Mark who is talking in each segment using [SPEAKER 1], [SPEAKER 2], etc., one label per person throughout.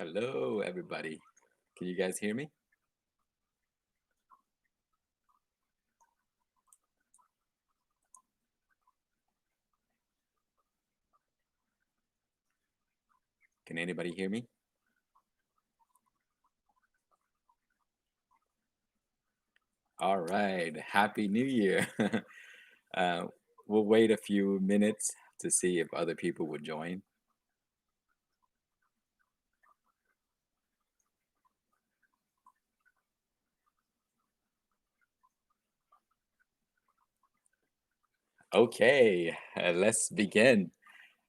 [SPEAKER 1] Hello, everybody. Can you guys hear me? Can anybody hear me? All right. Happy New Year. uh, we'll wait a few minutes to see if other people will join. Okay, let's begin.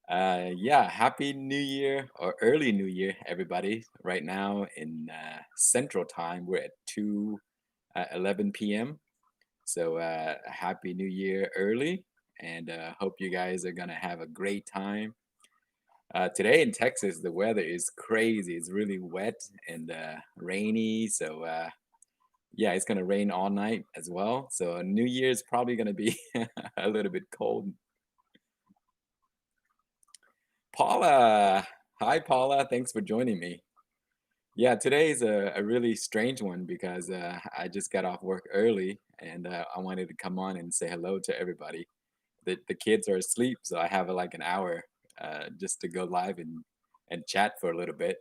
[SPEAKER 1] Yeah, Happy New Year or early New Year, everybody. Right now in Central Time, we're at 2:11 p.m. So Happy New Year early, and hope you guys are gonna have a great time. Today in Texas, the weather is crazy. It's really wet and rainy. So yeah, it's gonna rain all night as well. So New Year's probably gonna be a little bit cold. Paula, hi Paula. Thanks for joining me. Yeah, today is a really strange one because I just got off work early and I wanted to come on and say hello to everybody. The kids are asleep, so I have like an hour just to go live and chat for a little bit.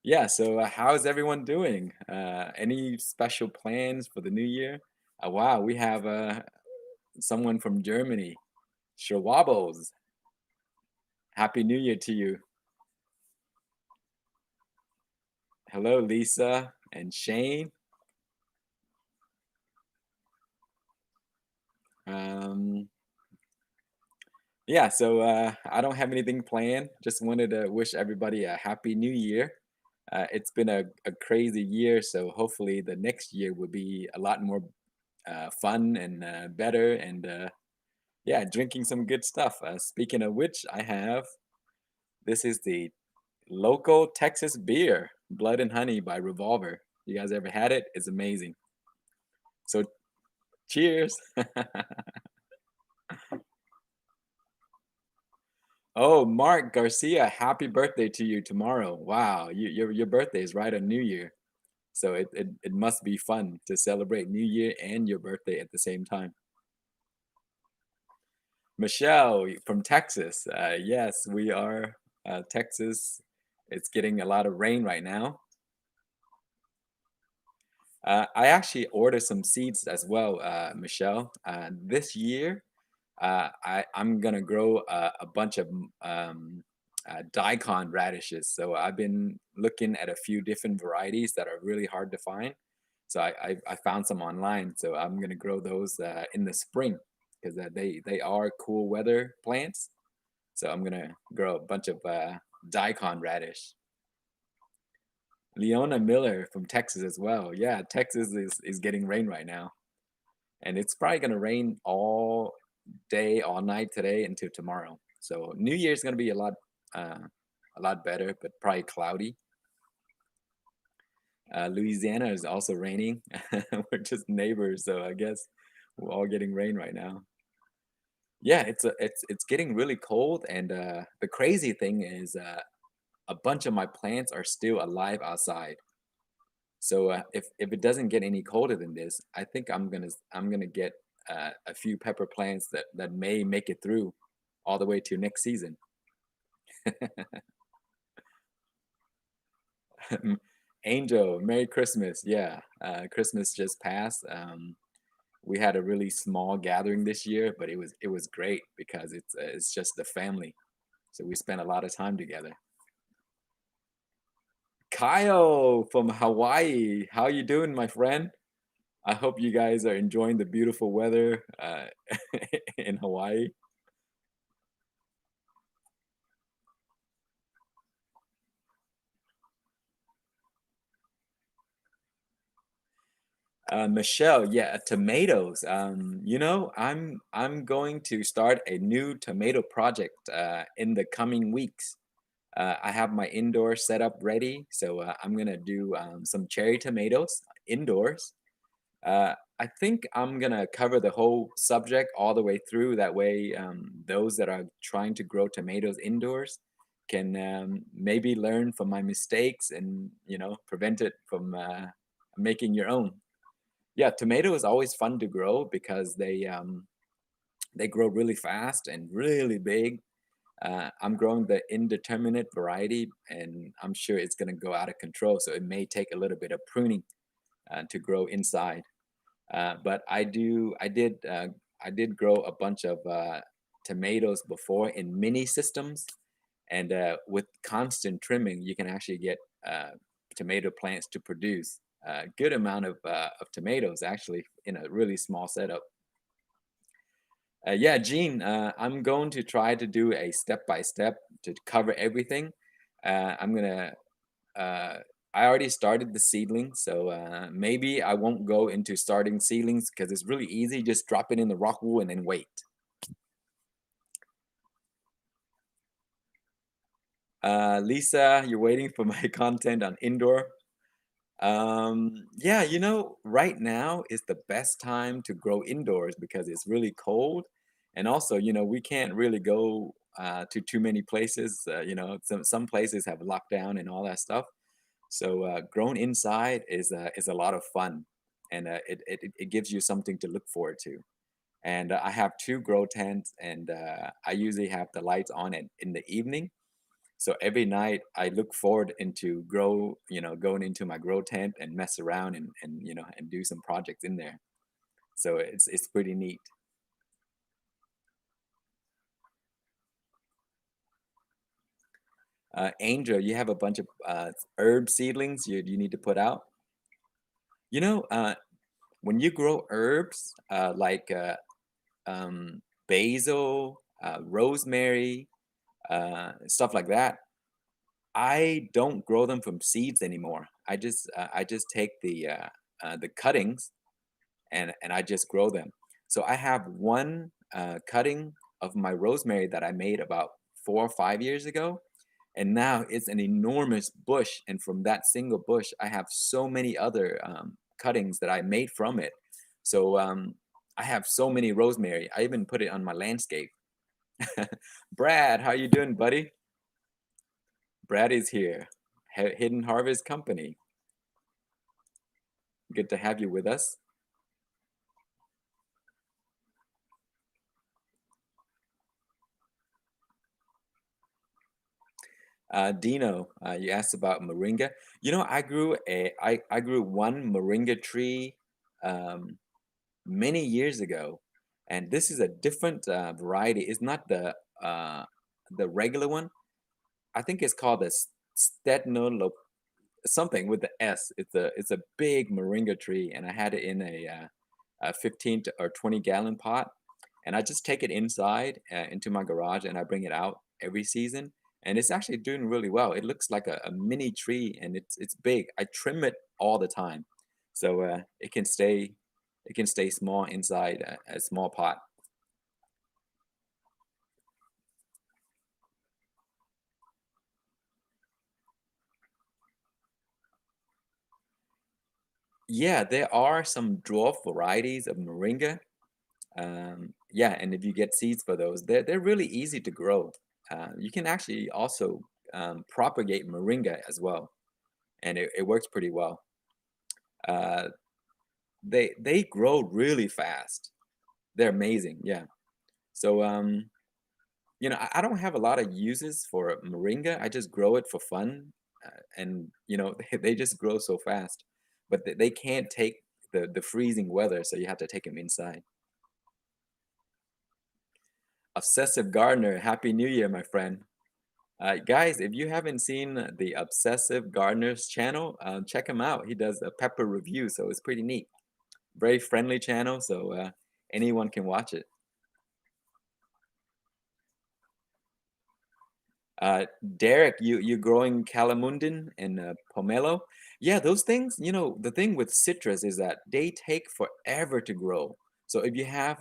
[SPEAKER 1] Yeah, so how's everyone doing? Any special plans for the new year? Wow, we have someone from Germany. Schwabos. Happy New Year to you. Hello, Lisa and Shane. Um, yeah, so I don't have anything planned. Just wanted to wish everybody a happy new year. It's been a crazy year, so hopefully the next year will be a lot more fun and better and yeah, drinking some good stuff. Speaking of which, I have this is the local Texas beer, Blood and Honey by Revolver. You guys ever had it? It's amazing. So cheers. Oh, Mark Garcia, happy birthday to you tomorrow. Wow, your birthday is right on New Year. So it must be fun to celebrate New Year and your birthday at the same time. Michelle from Texas. Yes, we are Texas. It's getting a lot of rain right now. I actually ordered some seeds as well, Michelle. This year, I'm gonna grow a bunch of daikon radishes. So I've been looking at a few different varieties that are really hard to find. So I found some online. So I'm gonna grow those in the spring because they are cool weather plants. So I'm gonna grow a bunch of daikon radish. Leona Miller from Texas as well. Yeah, Texas is getting rain right now, and it's probably gonna rain all day, all night today until tomorrow. So New Year's gonna be a lot better, but probably cloudy. Louisiana is also raining. We're just neighbors, so I guess we're all getting rain right now. Yeah, it's getting really cold, and the crazy thing is a bunch of my plants are still alive outside. So if it doesn't get any colder than this, I think I'm gonna get a few pepper plants that may make it through all the way to next season. Angel, Merry Christmas. Yeah, Christmas just passed. We had a really small gathering this year, but it was great because it's just the family. So we spent a lot of time together. Kyle from Hawaii, how you doing, my friend? I hope you guys are enjoying the beautiful weather in Hawaii. Michelle, yeah, tomatoes. I'm going to start a new tomato project in the coming weeks. I have my indoor setup ready, so I'm gonna do some cherry tomatoes indoors. I think I'm gonna cover the whole subject all the way through. That way, those that are trying to grow tomatoes indoors can maybe learn from my mistakes and prevent it from making your own. Yeah, tomato is always fun to grow because they grow really fast and really big. I'm growing the indeterminate variety, and I'm sure it's gonna go out of control. So it may take a little bit of pruning to grow inside. But I did grow a bunch of tomatoes before in mini systems, and with constant trimming, you can actually get tomato plants to produce a good amount of tomatoes actually in a really small setup. Yeah, Gene, I'm going to try to do a step by step to cover everything. I'm gonna uh, I already started the seedling, so maybe I won't go into starting seedlings because it's really easy. Just drop it in the rock wool and then wait. Lisa, you're waiting for my content on indoor. Yeah, right now is the best time to grow indoors because it's really cold, and also, we can't really go to too many places. Some places have lockdown and all that stuff. So growing inside is a lot of fun, and it gives you something to look forward to. And I have two grow tents, and I usually have the lights on in the evening. So every night I look forward into going into my grow tent and mess around and do some projects in there. So it's pretty neat. Angel, you have a bunch of herb seedlings you need to put out. You know, when you grow herbs basil, rosemary, stuff like that, I don't grow them from seeds anymore. I just take the cuttings and I just grow them. So I have one cutting of my rosemary that I made about 4 or 5 years ago, and now it's an enormous bush. And from that single bush, I have so many other cuttings that I made from it. So I have so many rosemary. I even put it on my landscape. Brad, how you doing, buddy? Brad is here. Hidden Harvest Company. Good to have you with us. Dino, you asked about moringa. I grew one moringa tree um, many years ago, and this is a different variety. It's not the regular one. I think it's called the Stedno something with the S. It's a big moringa tree, and I had it in a 15 or 20 gallon pot, and I just take it inside into my garage, and I bring it out every season, and it's actually doing really well. It looks like a mini tree, and it's big. I trim it all the time, so it can stay small inside a small pot. Yeah, there are some dwarf varieties of moringa. Yeah, and if you get seeds for those, they're really easy to grow. You can actually also propagate moringa as well, and it works pretty well. Uh, they grow really fast. They're amazing. Yeah. So I don't have a lot of uses for moringa. I just grow it for fun, and they just grow so fast. But they can't take the freezing weather, so you have to take them inside. Obsessive Gardener, Happy New Year, my friend. Guys, if you haven't seen the Obsessive Gardener's channel, check him out. He does a pepper review, so it's pretty neat. Very friendly channel, so anyone can watch it. Uh, Derek, you growing calamundin and pomelo? Yeah, those things. The thing with citrus is that they take forever to grow. So if you have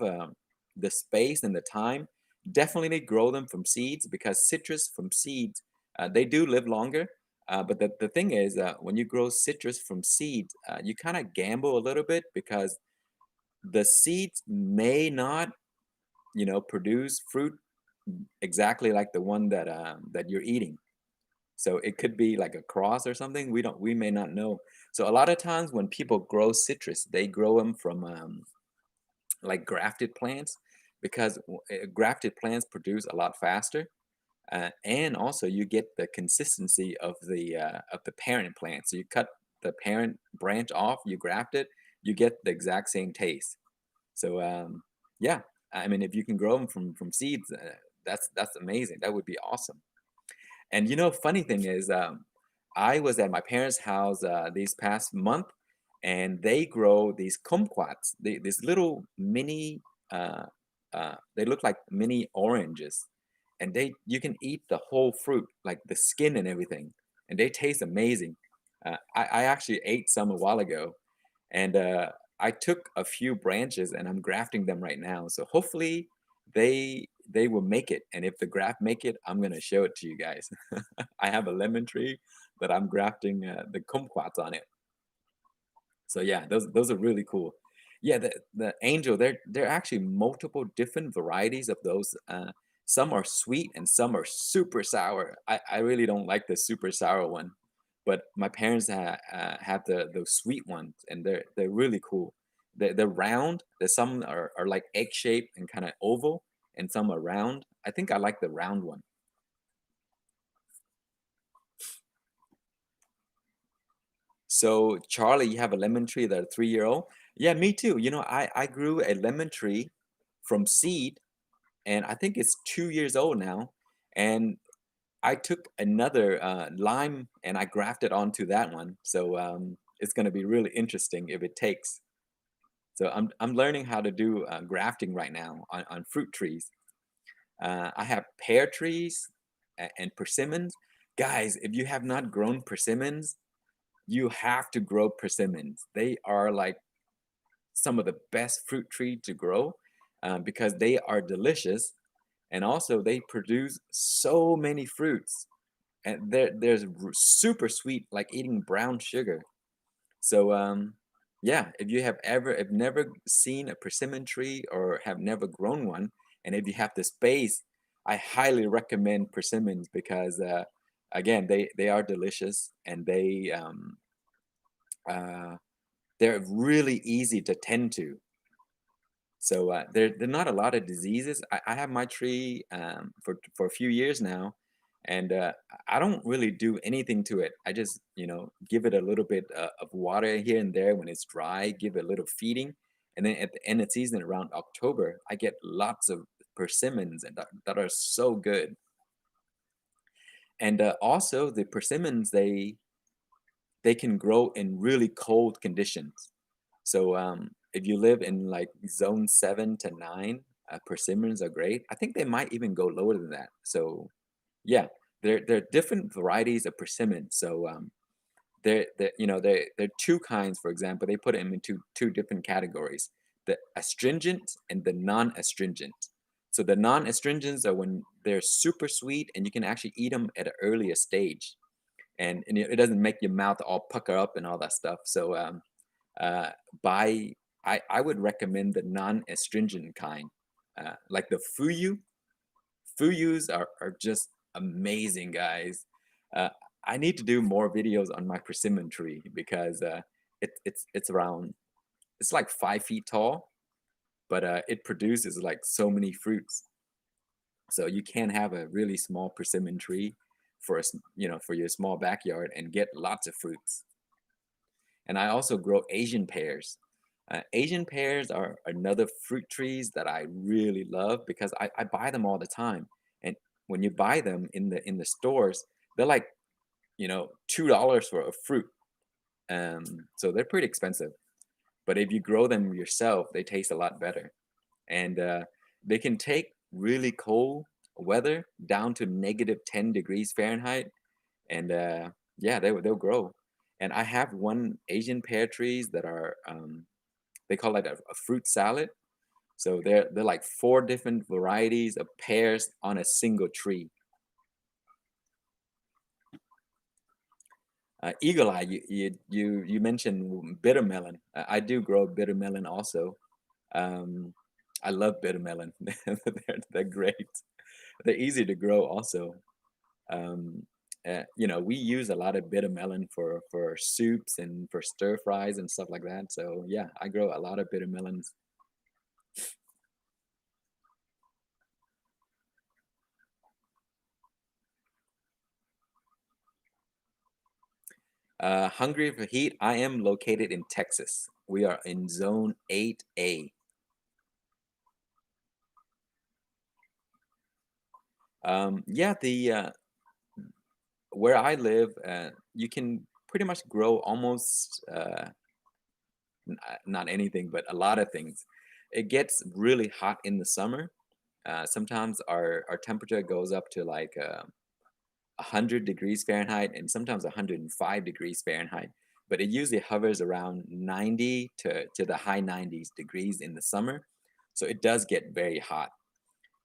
[SPEAKER 1] the space and the time, definitely grow them from seeds because citrus from seeds they do live longer. But the thing is, when you grow citrus from seeds, you kind of gamble a little bit because the seeds may not, produce fruit exactly like the one that you're eating. So it could be like a cross or something. We may not know. So a lot of times when people grow citrus, they grow them from like grafted plants because grafted plants produce a lot faster, and also you get the consistency of the parent plant. So you cut the parent branch off, you graft it, you get the exact same taste. So yeah, I mean, if you can grow them from seeds, that's amazing. That would be awesome. And funny thing is, I was at my parents' house this past month, and they grow these kumquats, these little mini, they look like mini oranges, and you can eat the whole fruit, like the skin and everything, and they taste amazing. I actually ate some a while ago, and I took a few branches and I'm grafting them right now. So hopefully they will make it. And if the graft make it, I'm gonna show it to you guys. I have a lemon tree that I'm grafting the kumquats on it. So yeah, those are really cool. Yeah, the angel, there are actually multiple different varieties of those. Some are sweet and some are super sour. I really don't like the super sour one, but my parents have those sweet ones, and they're really cool. They're round. There's some are like egg shaped and kind of oval, and some are round. I think I like the round one. So Charlie, you have a lemon tree that 3 year old. Yeah, me too. I grew a lemon tree from seed, and I think it's 2 years old now. And I took another lime and I grafted onto that one. So it's going to be really interesting if it takes. So I'm learning how to do grafting right now on fruit trees. I have pear trees and persimmons. Guys, if you have not grown persimmons, you have to grow persimmons. They are like some of the best fruit tree to grow because they are delicious, and also they produce so many fruits, and there's super sweet, like eating brown sugar. So yeah, if you have never seen a persimmon tree or have never grown one, and if you have the space, I highly recommend persimmons because again, they are delicious, and uh, they're really easy to tend to. So there are not a lot of diseases. I have my tree for a few years now, and I don't really do anything to it. I just give it a little bit of water here and there when it's dry. Give it a little feeding, and then at the end of the season, around October, I get lots of persimmons, and that are so good. And also the persimmons, they can grow in really cold conditions. So if you live in like zone 7 to 9, persimmons are great. I think they might even go lower than that. So yeah, there are different varieties of persimmons. So there are two kinds. For example, they put them into two different categories: the astringent and the non-astringent. So the non-astringents are when they're super sweet and you can actually eat them at an earlier stage, and it doesn't make your mouth all pucker up and all that stuff. So uh, buy I would recommend the non-astringent kind, like the fuyu. Fuyus are just amazing, guys. uh, I need to do more videos on my persimmon tree because it's around, it's like 5 feet tall, but it produces like so many fruits. So you can have a really small persimmon tree for for your small backyard and get lots of fruits. And I also grow Asian pears. Asian pears are another fruit trees that I really love because I buy them all the time. And when you buy them in the stores, they're like $2 for a fruit. So they're pretty expensive. But if you grow them yourself, they taste a lot better. And they can take really cold weather down to -10 degrees Fahrenheit, and yeah, they'll grow. And I have one Asian pear trees that are they call it a fruit salad. So they're like four different varieties of pears on a single tree. Eagle eye, you mentioned bitter melon. I do grow bitter melon also. Um, I love bitter melon. They're great. They're easy to grow also. Um, we use a lot of bitter melon for soups and for stir fries and stuff like that. So yeah, I grow a lot of bitter melons. Hungry for heat. I am located in Texas. We are in Zone 8A. Yeah, the where I live, you can pretty much grow almost not anything, but a lot of things. It gets really hot in the summer. Sometimes our temperature goes up to like 100 degrees Fahrenheit and sometimes 105 degrees Fahrenheit. But it usually hovers around 90 to the high 90s degrees in the summer. So it does get very hot.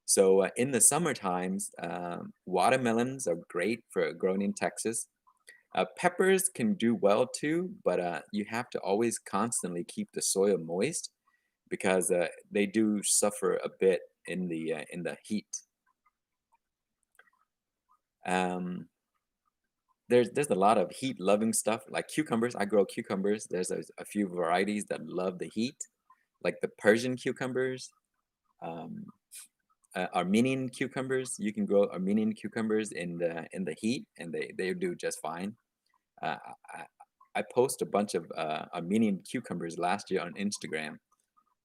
[SPEAKER 1] So in the summer times, watermelons are great for growing in Texas. Peppers can do well too, but you have to always constantly keep the soil moist because they do suffer a bit in the heat. Um, there's a lot of heat loving stuff like cucumbers. I grow cucumbers. There's a few varieties that love the heat, like the Persian cucumbers, um, Armenian cucumbers. You can grow Armenian cucumbers in the heat, and they do just fine. Uh, I, I post a bunch of Armenian cucumbers last year on Instagram,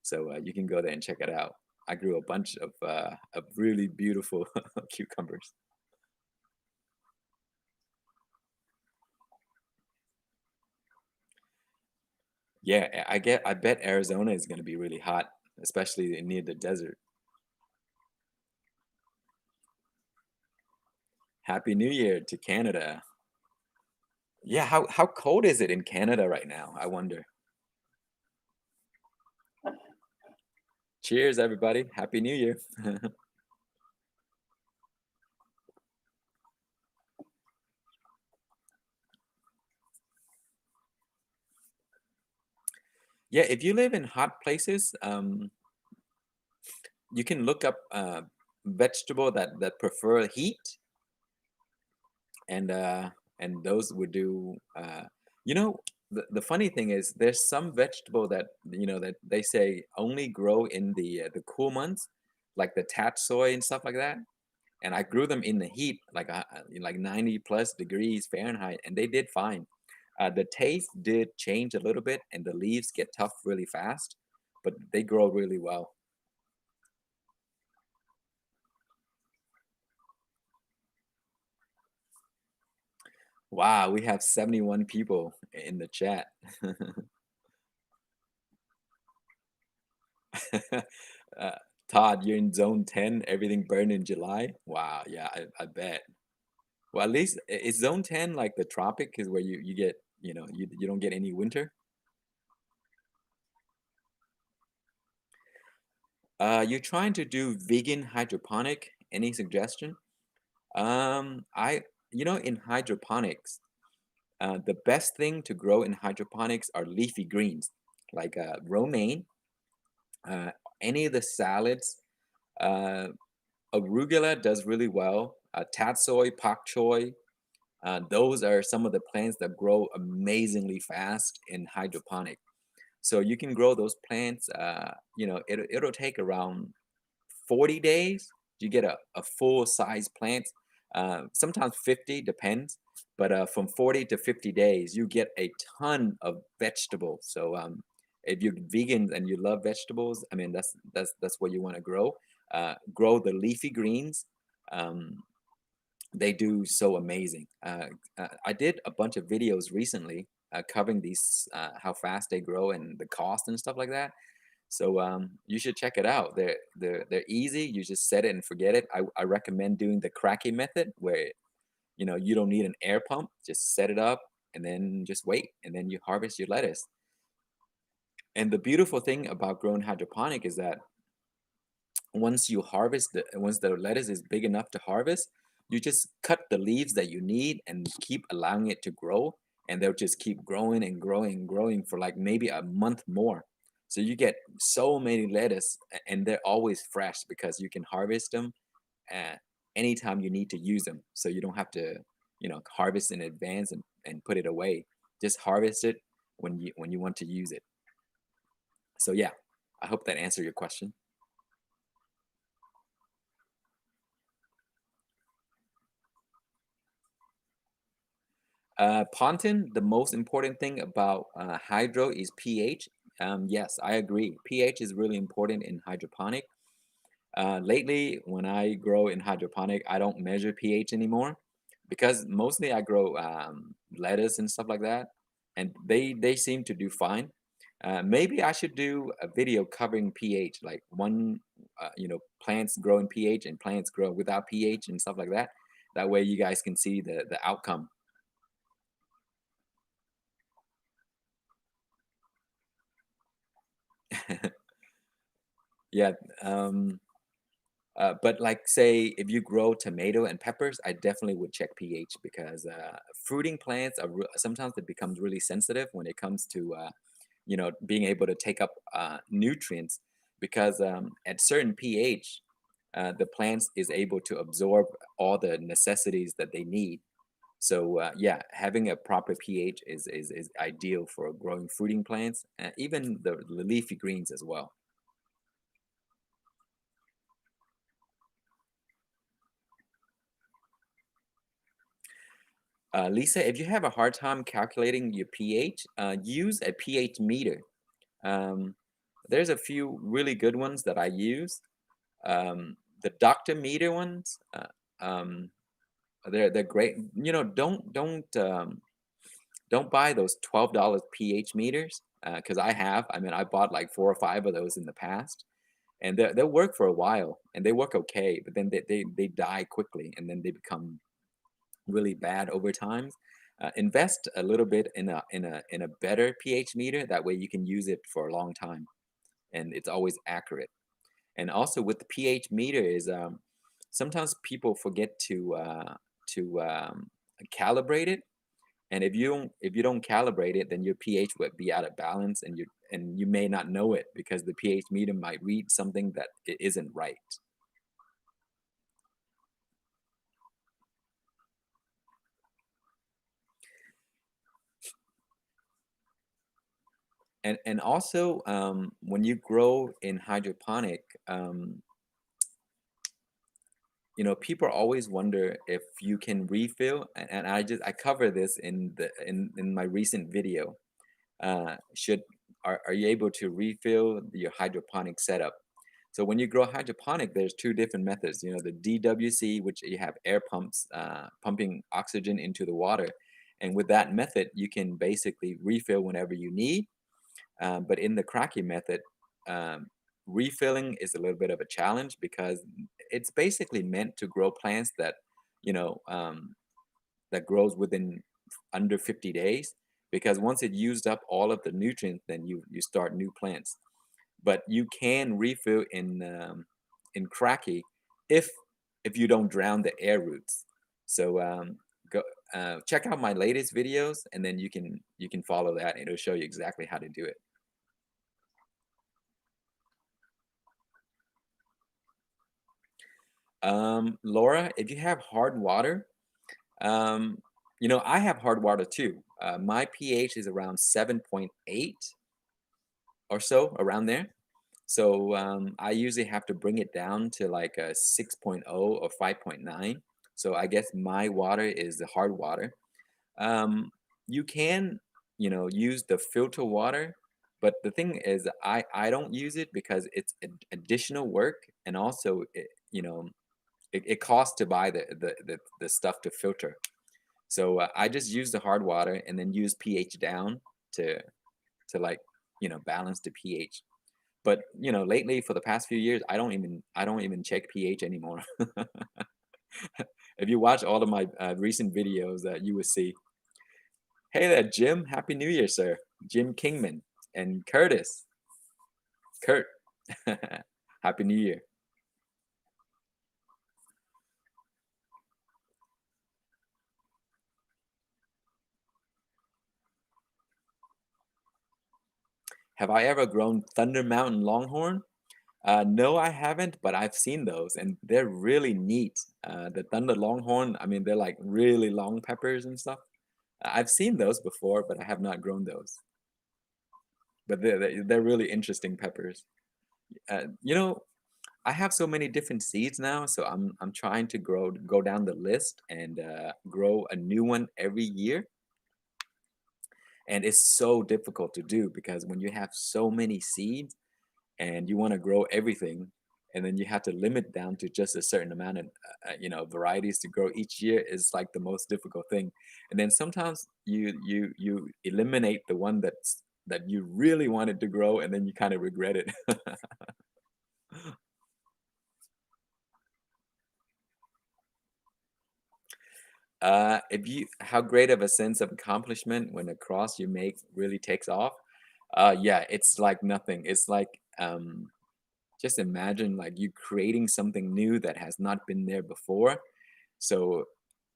[SPEAKER 1] so you can go there and check it out. I grew a bunch of really beautiful cucumbers. Yeah, I bet Arizona is going to be really hot, especially near the desert. Happy New Year to Canada. Yeah, how cold is it in Canada right now? I wonder. Cheers, everybody. Happy New Year. Yeah, if you live in hot places, you can look up vegetable that prefer heat, and those would do. You know, the funny thing is, there's some vegetable that that they say only grow in the cool months, like the tatsoi and stuff like that. And I grew them in the heat, like 90 plus degrees Fahrenheit, and they did fine. The taste did change a little bit, and the leaves get tough really fast, but they grow really well. Wow, we have 71 people in the chat. uh, Todd, you're in zone 10, everything burned in July. Wow, yeah, I bet. Well, at least is zone 10 like the tropic is where you get, you don't get any winter. You're trying to do vegan hydroponic. Any suggestion? I, in hydroponics, the best thing to grow in hydroponics are leafy greens, like romaine, uh, any of the salads. Uh, Arugula does really well. Tatsoi, pak choi, those are some of the plants that grow amazingly fast in hydroponic. So you can grow those plants. It'll take around 40 days. You get a full size plant. Sometimes 50 depends, but from 40 to 50 days, you get a ton of vegetables. So if you're vegan and you love vegetables, I mean that's what you want to grow. Grow the leafy greens. Um, they do so amazing. I did a bunch of videos recently covering these how fast they grow and the cost and stuff like that. So you should check it out. They're easy. You just set it and forget it. I recommend doing the cracky method where you don't need an air pump. Just set it up and then just wait, and then you harvest your lettuce. And the beautiful thing about growing hydroponic is that once the lettuce is big enough to harvest, you just cut the leaves that you need and keep allowing it to grow. and they'll just keep growing and growing and growing for like maybe a month more. So you get so many lettuce, and they're always fresh because you can harvest them uh, anytime you need to use them. So you don't have to, harvest in advance and put it away. Just harvest it when you want to use it. So yeah, I hope that answered your question. Ponton, the most important thing about hydro is pH. Yes, I agree. pH is really important in hydroponic. Lately, when I grow in hydroponic, I don't measure pH anymore because mostly I grow lettuce and stuff like that, and they seem to do fine. Maybe I should do a video covering pH, like plants grow in pH and plants grow without pH and stuff like that. That way, you guys can see the outcome. Yeah. Um, but like say if you grow tomato and peppers, I definitely would check pH because fruiting plants are sometimes it becomes really sensitive when it comes to being able to take up nutrients because at certain pH, the plants is able to absorb all the necessities that they need. So yeah, having a proper pH is ideal for growing fruiting plants, even the leafy greens as well. Lisa, if you have a hard time calculating your pH, use a pH meter. Um, there's a few really good ones that I use. The Doctor Meter ones, um, they're great. Don't buy those $12 pH meters because I have. I mean, I bought like four or five of those in the past, and they'll work for a while, and they work okay, but then they die quickly, and then they become really bad over time. Invest a little bit in a better pH meter. That way you can use it for a long time, and it's always accurate. And also with the pH meter is sometimes people forget to calibrate it. And if you don't calibrate it, then your pH would be out of balance, and you may not know it because the pH meter might read something that it isn't right. And also when you grow in hydroponic, people always wonder if you can refill, and I cover this in my recent video. Should are you able to refill your hydroponic setup? So when you grow hydroponic, there's two different methods. The DWC, which you have air pumps pumping oxygen into the water, and with that method, you can basically refill whenever you need. But in the cracky method, um, refilling is a little bit of a challenge because it's basically meant to grow plants you know um, that grows within under 50 days. Because once it used up all of the nutrients, then you start new plants. But you can refill in cracky if if you don't drown the air roots. So go check out my latest videos, and then you can follow that, and it'll show you exactly how to do it. Laura, if you have hard water, um, I have hard water too. My pH is around 7.8 or so, around there. So I usually have to bring it down to like a 6.0 or 5.9. So I guess my water is the hard water. Um, you can, use the filter water, but the thing is, I don't use it because it's additional work, and also it costs to buy the stuff to filter. So I just use the hard water and then use pH down to like balance the pH. But lately for the past few years, I don't even check pH anymore. If you watch all of my recent videos, you will see. Hey there, Jim. Happy New Year, sir. Jim Kingman and Curtis. Kurt. Happy New Year. Have I ever grown Thunder Mountain Longhorn? No, I haven't, but I've seen those and they're really neat. The Thunder Longhorn, I mean, they're like really long peppers and stuff. I've seen those before, but I have not grown those. But they're really interesting peppers. You know, I have so many different seeds now, so I'm trying to go down the list and grow a new one every year. And it's so difficult to do because when you have so many seeds and you want to grow everything, and then you have to limit down to just a certain amount of varieties to grow each year is like the most difficult thing. And then sometimes you eliminate the one that you really wanted to grow, and then you kind of regret it. If you how great of a sense of accomplishment when a cross you make really takes off. Yeah, it's like nothing. It's like just imagine like you creating something new that has not been there before. So,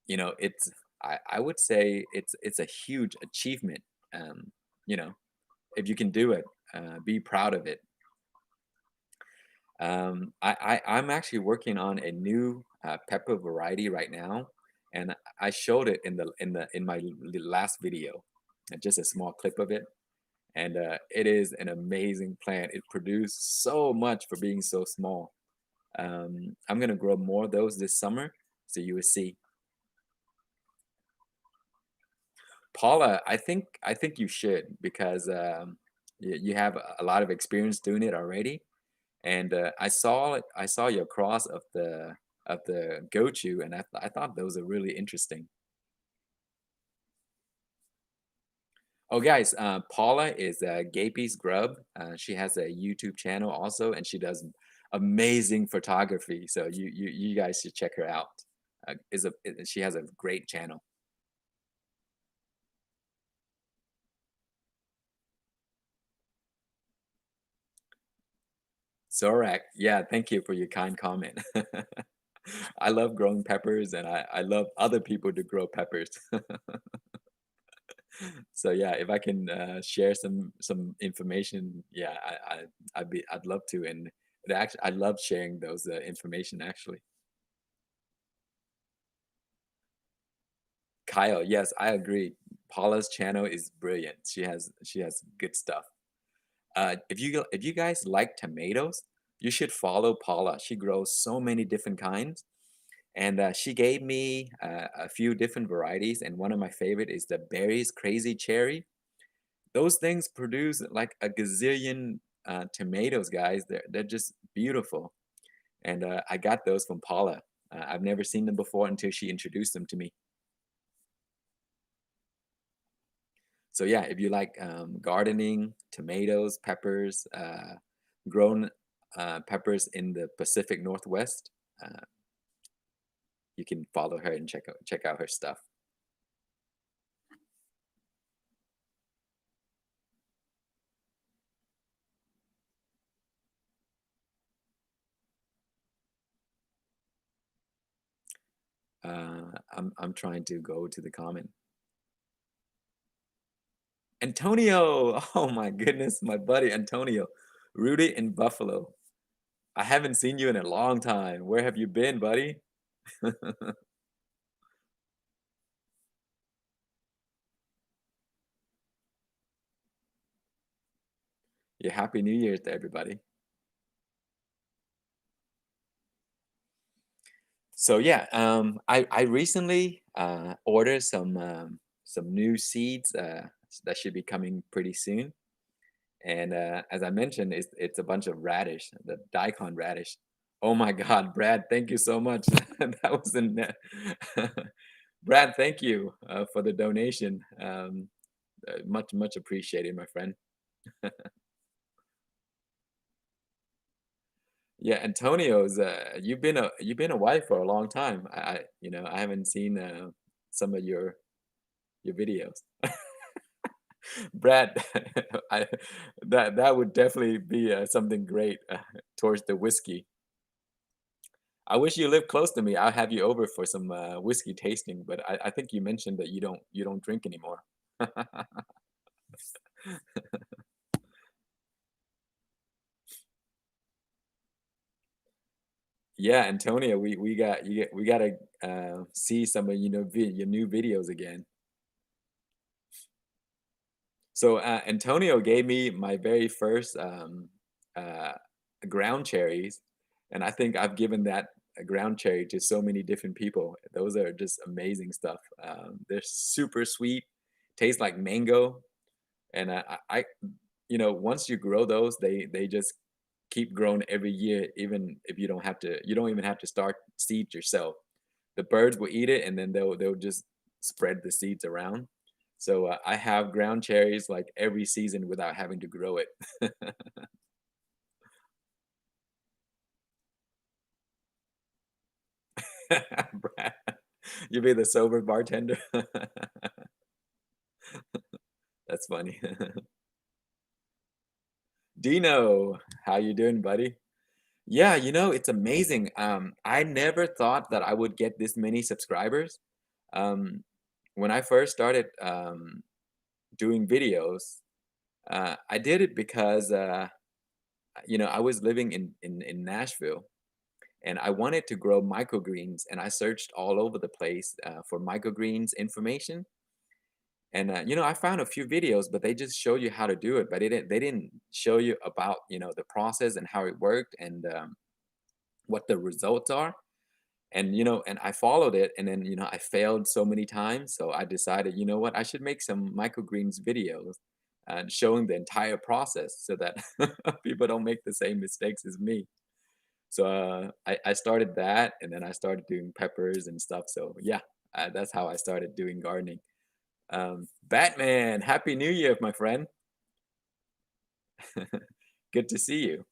[SPEAKER 1] it's I would say it's a huge achievement. Um, you know, if you can do it, be proud of it. I'm actually working on a new pepper variety right now, and I showed it in my last video, just a small clip of it, and it is an amazing plant. It produced so much for being so small. I'm gonna grow more of those this summer, so you will see. Paula, I think you should because you have a lot of experience doing it already. And I saw your cross of the gochu, and I thought those are really interesting. Oh, guys, Paula is Gapy's Grub. She has a YouTube channel also, and she does amazing photography. So you guys should check her out. She has a great channel. Zorak, yeah, thank you for your kind comment. I love growing peppers, and I love other people to grow peppers. So yeah, if I can share some information, yeah, I'd love to, and I love sharing those information actually. Kyle, yes, I agree. Paula's channel is brilliant. She has good stuff. If you guys like tomatoes, you should follow Paula. She grows so many different kinds, and she gave me a few different varieties. And one of my favorite is the Berries Crazy Cherry. Those things produce like a gazillion tomatoes, guys. They're just beautiful, and I got those from Paula. I've never seen them before until she introduced them to me. So yeah, if you like gardening, tomatoes, peppers, grown peppers in the Pacific Northwest, uh, you can follow her and check out her stuff. I'm trying to go to the comment. Antonio, oh my goodness, my buddy Antonio, rooted in Buffalo. I haven't seen you in a long time. Where have you been, buddy? Yeah, happy New Year to everybody. So yeah, I recently ordered some new seeds that should be coming pretty soon. And as I mentioned, it's a bunch of radish, the daikon radish. Oh my God, Brad, thank you so much. That was a net. Brad, thank you for the donation. Much appreciated, my friend. Yeah, Antonio's you've been a wife for a long time. I haven't seen some of your videos. Brad, I that would definitely be something great towards the whiskey. I wish you lived close to me. I'll have you over for some whiskey tasting, but I think you mentioned that you don't drink anymore. Yeah, Antonio, we gotta see some of your new videos again. So Antonio gave me my very first uh, ground cherries, and I think I've given that ground cherry to so many different people. Those are just amazing stuff. They're super sweet, taste like mango, and once you grow those, they just keep growing every year, even if you don't even have to start seeds yourself. The birds will eat it, and then they'll just spread the seeds around. So I have ground cherries like every season without having to grow it. Brad, you be the sober bartender. That's funny. Dino, how you doing, buddy? Yeah, it's amazing. I never thought that I would get this many subscribers. Um, when I first started doing videos, I did it because I was living in Nashville, and I wanted to grow microgreens, and I searched all over the place for microgreens information. And I found a few videos, but they just show you how to do it, but they didn't show you about the process and how it worked, and what the results are. And I followed it, and then I failed so many times, so I decided, you know what, I should make some microgreens videos showing the entire process so that people don't make the same mistakes as me. So I started that, and then I started doing peppers and stuff. So yeah, that's how I started doing gardening. Batman, happy New Year, my friend. Good to see you.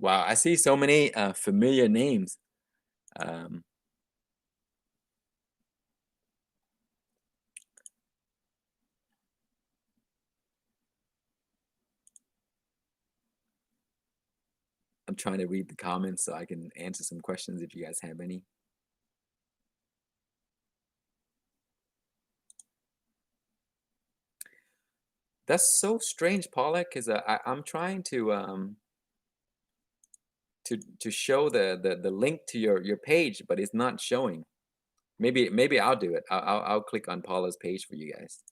[SPEAKER 1] Wow, I see so many familiar names. Um, I'm trying to read the comments so I can answer some questions if you guys have any. That's so strange, Paula, because I'm trying to show the link to your page, but it's not showing. Maybe I'll do it. I'll click on Paula's page for you guys.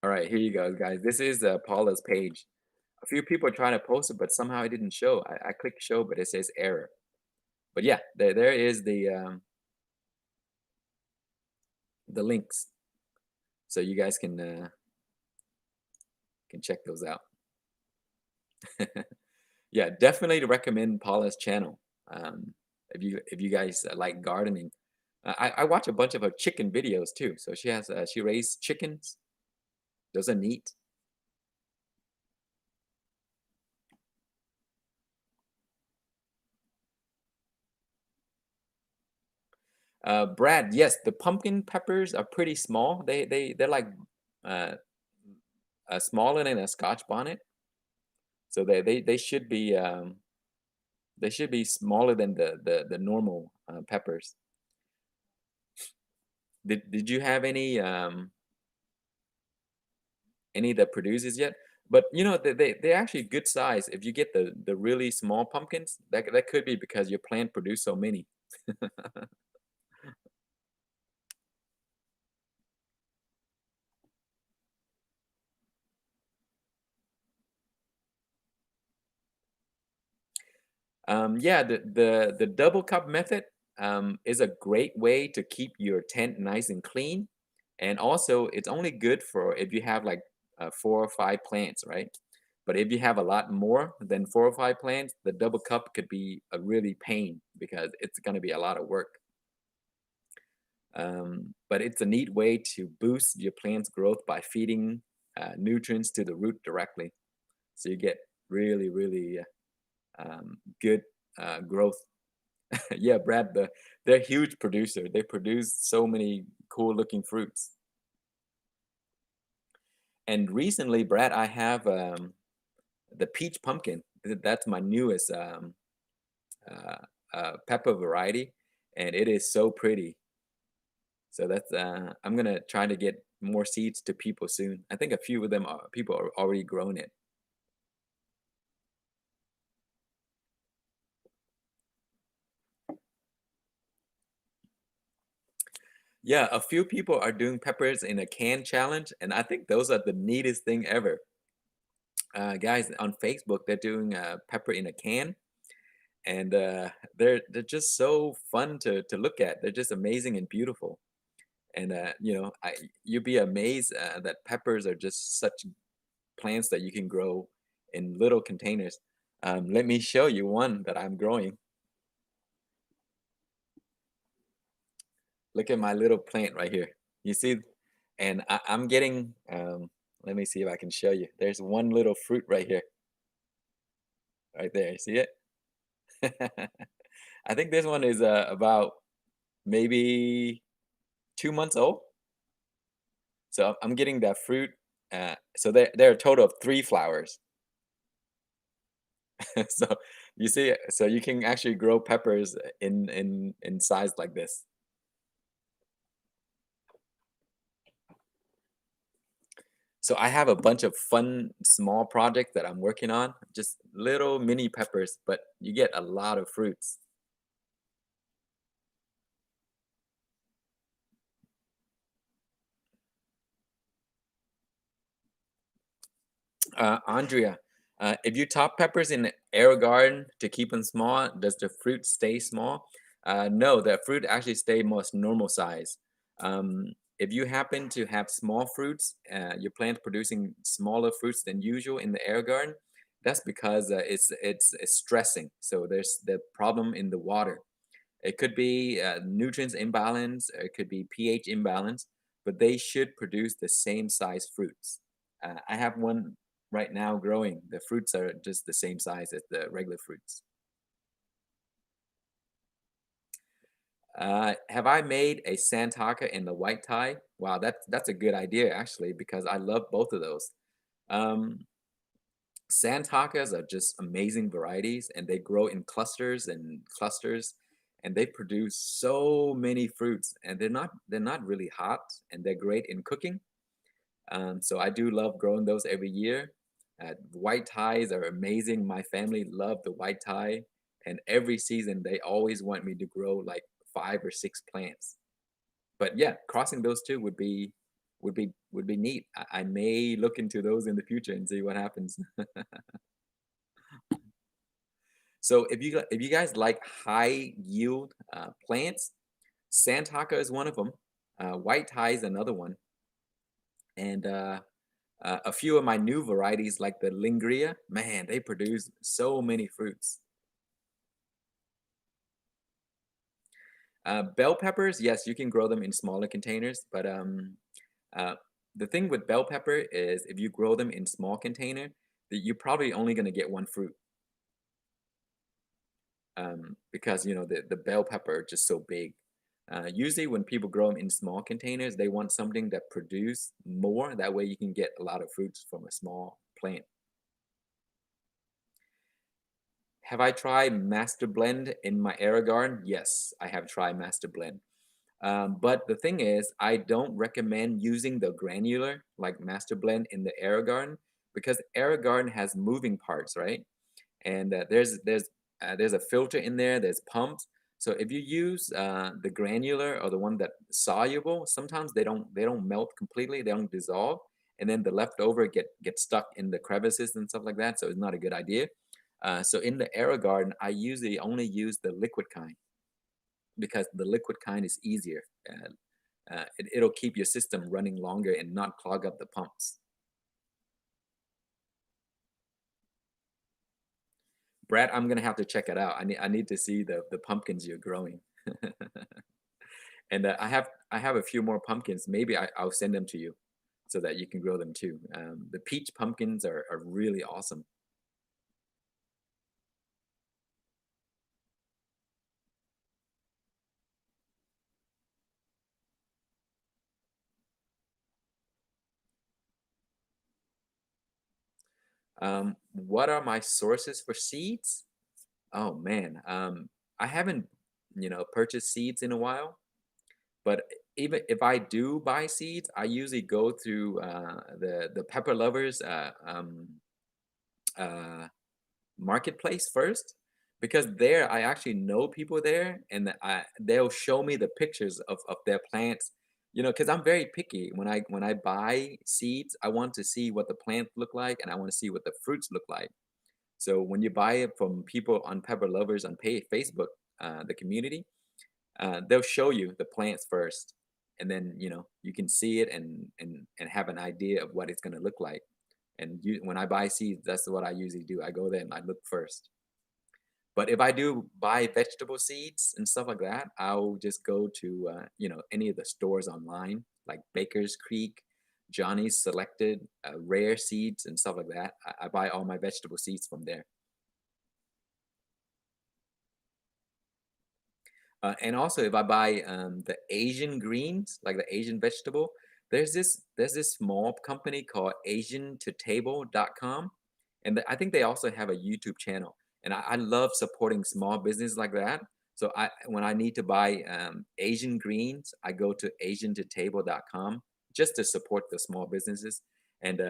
[SPEAKER 1] All right, here you go, guys. This is Paula's page. A few people are trying to post it, but somehow it didn't show. I clicked show, but it says error. But yeah, there is the links, so you guys can check those out. Yeah, definitely recommend Paula's channel. Um, if you guys like gardening, I watch a bunch of her chicken videos too. So she raised chickens. Those are neat. Brad, yes, the pumpkin peppers are pretty small. They're like uh, smaller than a Scotch bonnet, so they should be smaller than the normal peppers. Did you have any that produces yet? But they're actually good size. If you get the really small pumpkins, that could be because your plant produced so many. Yeah, the double cup method is a great way to keep your tent nice and clean, and also it's only good for if you have like 4 or 5 plants, right? But if you have a lot more than 4 or 5 plants, the double cup could be a really pain because it's going to be a lot of work. But it's a neat way to boost your plant's growth by feeding nutrients to the root directly, so you get really good growth. Yeah, Brad, they're a huge producer. They produce so many cool looking fruits. And recently, Brad, I have the peach pumpkin. That's my newest uh, pepper variety, and it is so pretty. So that's I'm gonna try to get more seeds to people soon. I think a few of them are people are already growing it. Yeah, a few people are doing peppers in a can challenge, and I think those are the neatest thing ever. Guys on Facebook, they're doing pepper in a can, and they're just so fun to look at. They're just amazing and beautiful. And you'd be amazed that peppers are just such plants that you can grow in little containers. Let me show you one that I'm growing. Look at my little plant right here. You see, and I'm getting. Let me see if I can show you. There's one little fruit right here, right there. See it? I think this one is about maybe 2 months old. So I'm getting that fruit. So there are a total of 3 flowers. So you see, so you can actually grow peppers in size like this. So I have a bunch of fun small projects that I'm working on, just little mini peppers, but you get a lot of fruits. Andrea, if you top peppers in the air garden to keep them small, does the fruit stay small? No, the fruit actually stay most normal size. If you happen to have small fruits, your plant producing smaller fruits than usual in the air garden, that's because it's stressing. So there's the problem in the water. It could be nutrients imbalance, or it could be pH imbalance, but they should produce the same size fruits. I have one right now growing. The fruits are just the same size as the regular fruits. Have I made a santaka in the white tie? Wow, that's a good idea actually because I love both of those. Um, Santakas are just amazing varieties, and they grow in clusters and clusters, and they produce so many fruits. And they're not really hot, and they're great in cooking. So I do love growing those every year. White ties are amazing. My family love the white tie, and every season they always want me to grow like 5 or 6 plants. But yeah, crossing those two would be neat. I may look into those in the future and see what happens. So if you guys like high yield plants, Santaka is one of them. White tie is another one, and a few of my new varieties like the Lingria, man, they produce so many fruits. Bell peppers, yes, you can grow them in smaller containers, but uh, the thing with bell pepper is if you grow them in small container, that you're probably only going to get one fruit because the bell pepper are just so big. Usually, when people grow them in small containers, they want something that produce more. That way, you can get a lot of fruits from a small plant. Have I tried Master Blend in my air garden? Yes, I have tried Master Blend. But the thing is, I don't recommend using the granular like Master Blend in the air garden because air garden has moving parts, right? And there's a filter in there. There's pumps. So if you use the granular or the one that soluble, sometimes they don't melt completely. They don't dissolve, and then the leftover get stuck in the crevices and stuff like that. So it's not a good idea. So in the air garden, I usually only use the liquid kind because the liquid kind is easier. It'll keep your system running longer and not clog up the pumps. Brad, I'm gonna have to check it out. I need to see the pumpkins you're growing. And I have a few more pumpkins. Maybe I'll send them to you so that you can grow them too. The peach pumpkins are really awesome. What are my sources for seeds? Oh man, I haven't, purchased seeds in a while. But even if I do buy seeds, I usually go through the Pepper Lovers uh, marketplace first, because there I actually know people there, and they'll show me the pictures of their plants. Because I'm very picky. When I buy seeds, I want to see what the plants look like, and I want to see what the fruits look like. So when you buy it from people on Pepper Lovers on Facebook, the community, they'll show you the plants first, and then you can see it and have an idea of what it's going to look like. And when I buy seeds, that's what I usually do. I go there and I look first. But if I do buy vegetable seeds and stuff like that, I'll just go to any of the stores online, like Baker's Creek, Johnny's Selected, Rare Seeds, and stuff like that. I buy all my vegetable seeds from there. And also, if I buy the Asian greens, like the Asian vegetable, there's this small company called AsianToTable.com, and I think they also have a YouTube channel. And I love supporting small business like that. So when I need to buy Asian greens, I go to AsianToTable.com just to support the small businesses. And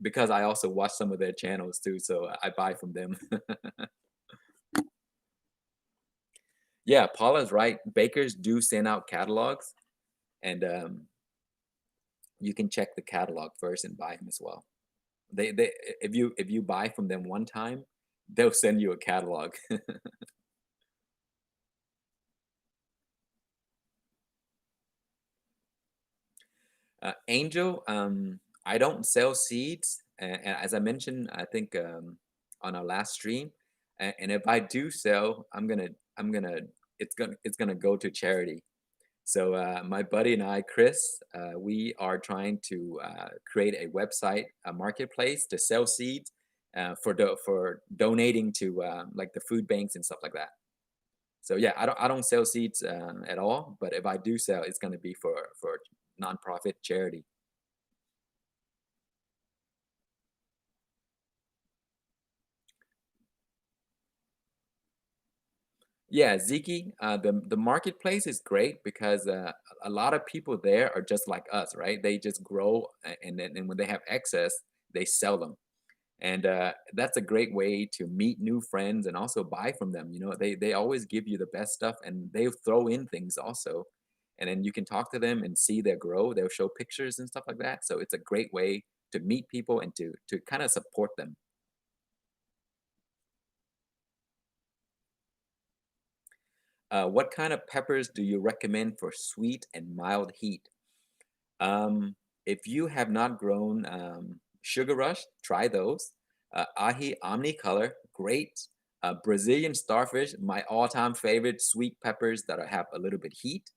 [SPEAKER 1] because I also watch some of their channels too, so I buy from them. Yeah, Paula's right. Bakers do send out catalogs, and you can check the catalog first and buy them as well. They if you buy from them one time, they'll send you a catalog. Angel, I don't sell seeds, and as I mentioned, I think on our last stream, and if I do sell, I'm gonna it's gonna go to charity. So my buddy and I, Chris, we are trying to create a website, a marketplace to sell seeds for donating to like the food banks and stuff like that. So yeah, I don't sell seeds at all, but if I do sell, it's going to be for nonprofit charity. Yeah, Ziki, the marketplace is great because a lot of people there are just like us, right? They just grow, and then and when they have excess, they sell them. And that's a great way to meet new friends and also buy from them. They always give you the best stuff, and they throw in things also, and then you can talk to them and see their grow. They'll show pictures and stuff like that. So it's a great way to meet people and to kind of support them. What kind of peppers do you recommend for sweet and mild heat? Um, if you have not grown Sugar Rush, try those. Ahi Omnicolor, great. Brazilian Starfish, my all-time favorite sweet peppers that have a little bit heat.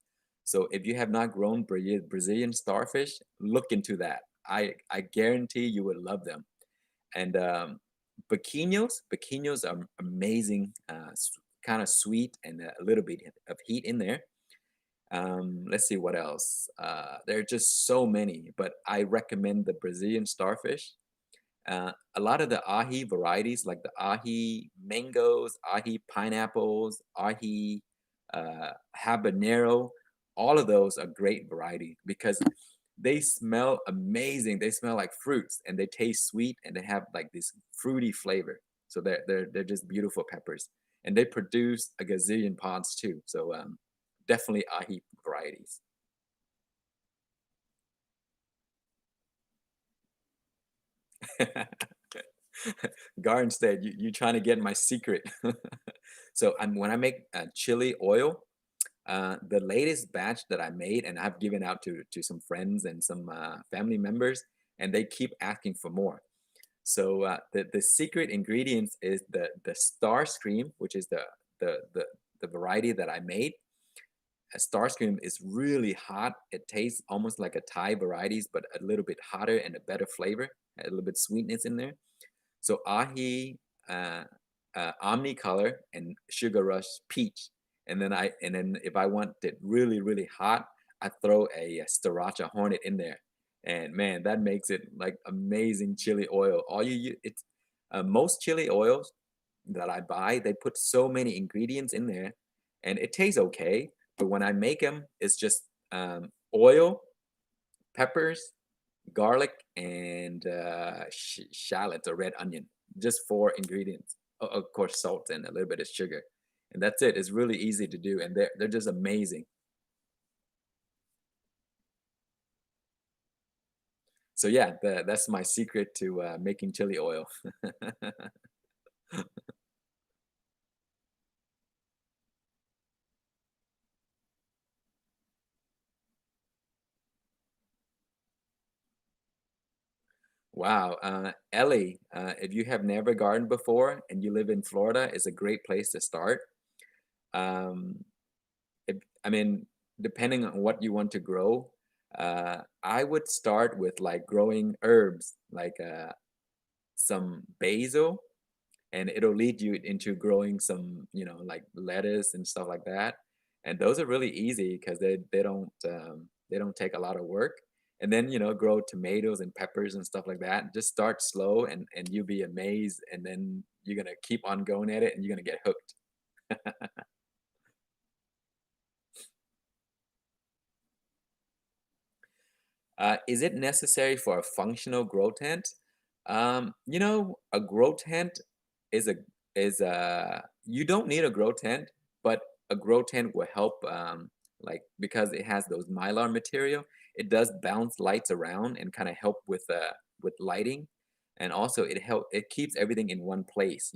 [SPEAKER 1] So if you have not grown Brazilian Starfish, look into that. I guarantee you would love them. And Pequeños are amazing, kind of sweet and a little bit of heat in there. Let's see what else. There are just so many, but I recommend the Brazilian starfish. A lot of the ahi varieties, like the ahi mangoes, ahi pineapples, ahi habanero, all of those are great variety because they smell amazing. They smell like fruits and they taste sweet and they have like this fruity flavor. So they're just beautiful peppers, and they produce a gazillion pods too. So definitely ahi varieties. Gardenstead, you trying to get my secret. So when I make chili oil, the latest batch that I made, and I've given out to some friends and some family members, and they keep asking for more. So the secret ingredients is the Star Scream, which is the the the variety that I made. A Starscream is really hot. It tastes almost like a Thai varieties, but a little bit hotter and a better flavor, a little bit sweetness in there. So ahi, uh, omnicolor, and sugar rush peach. And then if I want it really hot, I throw a sriracha hornet in there, And man, that makes it like amazing chili oil. All it's most chili oils that I buy, they put so many ingredients in there, and it tastes okay. But when I make them, it's just oil, peppers, garlic, and shallots or red onion. Just four ingredients. Of course, salt and a little bit of sugar, and that's it. It's really easy to do, and they're just amazing. So yeah, that's my secret to making chili oil. Wow, Ellie, if you have never gardened before and you live in Florida, it's a great place to start. Um, if, I mean, depending on what you want to grow, I would start with like growing herbs, like some basil, and it'll lead you into growing some, like lettuce and stuff like that. And those are really easy because they don't take a lot of work. And then grow tomatoes and peppers and stuff like that. Just start slow, and you'll be amazed. And then you're gonna keep on going at it, and you're gonna get hooked. Is it necessary for a functional grow tent? A grow tent is a you don't need a grow tent, but a grow tent will help. Like because it has those mylar material, it does bounce lights around and kind of help with lighting, and also it keeps everything in one place.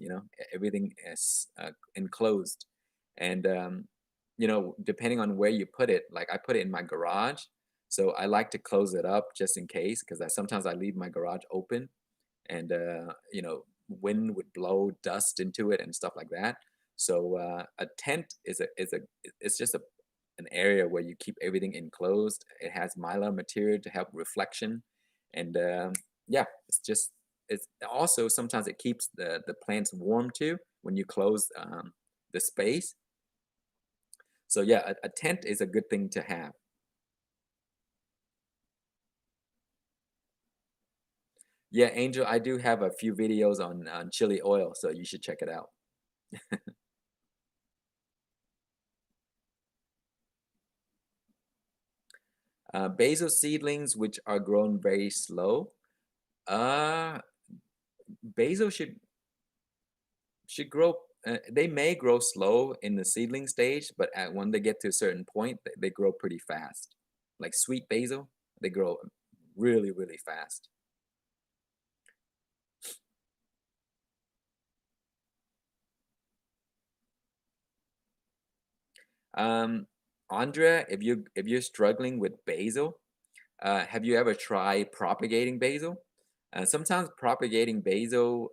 [SPEAKER 1] Everything is enclosed, and depending on where you put it, like I put it in my garage, so I like to close it up just in case, because sometimes I leave my garage open, and wind would blow dust into it and stuff like that. So a tent it's just an area where you keep everything enclosed. It has mylar material to help reflection, and yeah, it's also sometimes it keeps the plants warm too when you close the space. So yeah, a tent is a good thing to have. Yeah, Angel, I do have a few videos on chili oil, so you should check it out. Basil seedlings, which are grown very slow. Uh, Basil should grow. They may grow slow in the seedling stage, but when they get to a certain point, they grow pretty fast. Like sweet basil, they grow really, really fast. Um, Andrea, if you're struggling with basil, have you ever tried propagating basil? Sometimes propagating basil,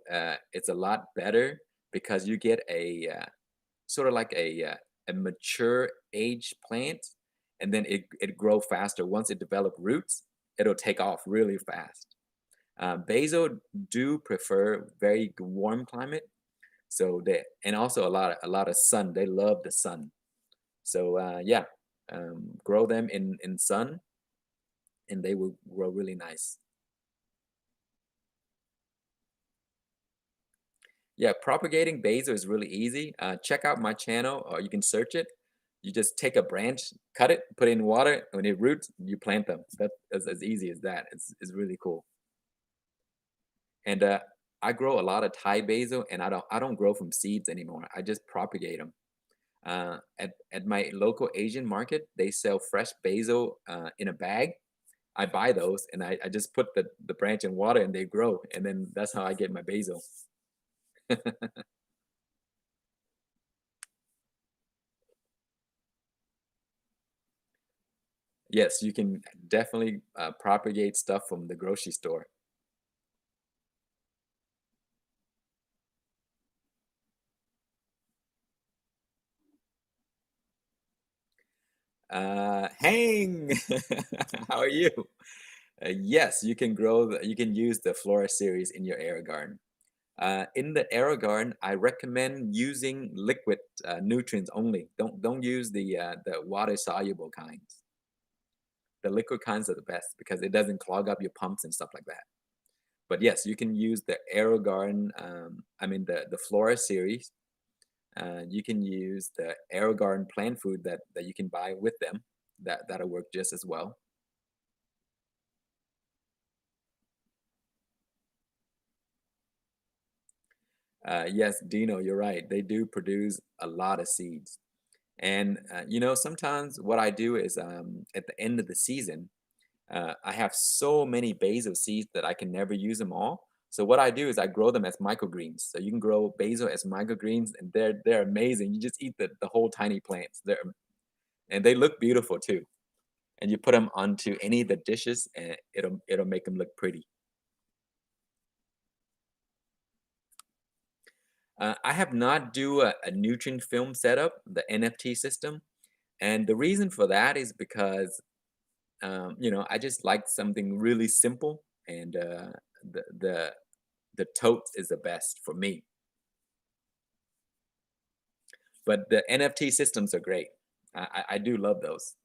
[SPEAKER 1] it's a lot better because you get a sort of like a mature age plant, and then it grow faster. Once it develop roots, it'll take off really fast. Basil do prefer very warm climate, so they and also a lot of sun. They love the sun. So yeah, grow them in sun, and they will grow really nice. Yeah, propagating basil is really easy. Check out my channel, or you can search it. You just take a branch, cut it, put it in water. And when it roots, you plant them. That's as easy as that. It's really cool. And I grow a lot of Thai basil, and I don't grow from seeds anymore. I just propagate them. At my local Asian market, they sell fresh basil in a bag. I buy those, and I just put the branch in water, and they grow. And then that's how I get my basil. Yes, you can definitely propagate stuff from the grocery store. Hang, how are you? Yes, you can use the Flora series in your air garden. In the air garden, I recommend using liquid nutrients only. Don't use the water soluble kinds. the liquid kinds are the best because it doesn't clog up your pumps and stuff like that. But yes, you can use the Aero Garden, I mean the Flora series. You can use the Aero Garden plant food that you can buy with them. That'll work just as well. Yes, Dino, you're right. They do produce a lot of seeds. And sometimes what I do is at the end of the season, I have so many basil seeds that I can never use them all. So what I do is I grow them as microgreens. So you can grow basil as microgreens, and they're amazing. You just eat the whole tiny plants. And they look beautiful too. And you put them onto any of the dishes, and it'll make them look pretty. I have not do a nutrient film setup, the NFT system, and the reason for that is because I just like something really simple, and the the the tote is the best for me. But the NFT systems are great. I do love those.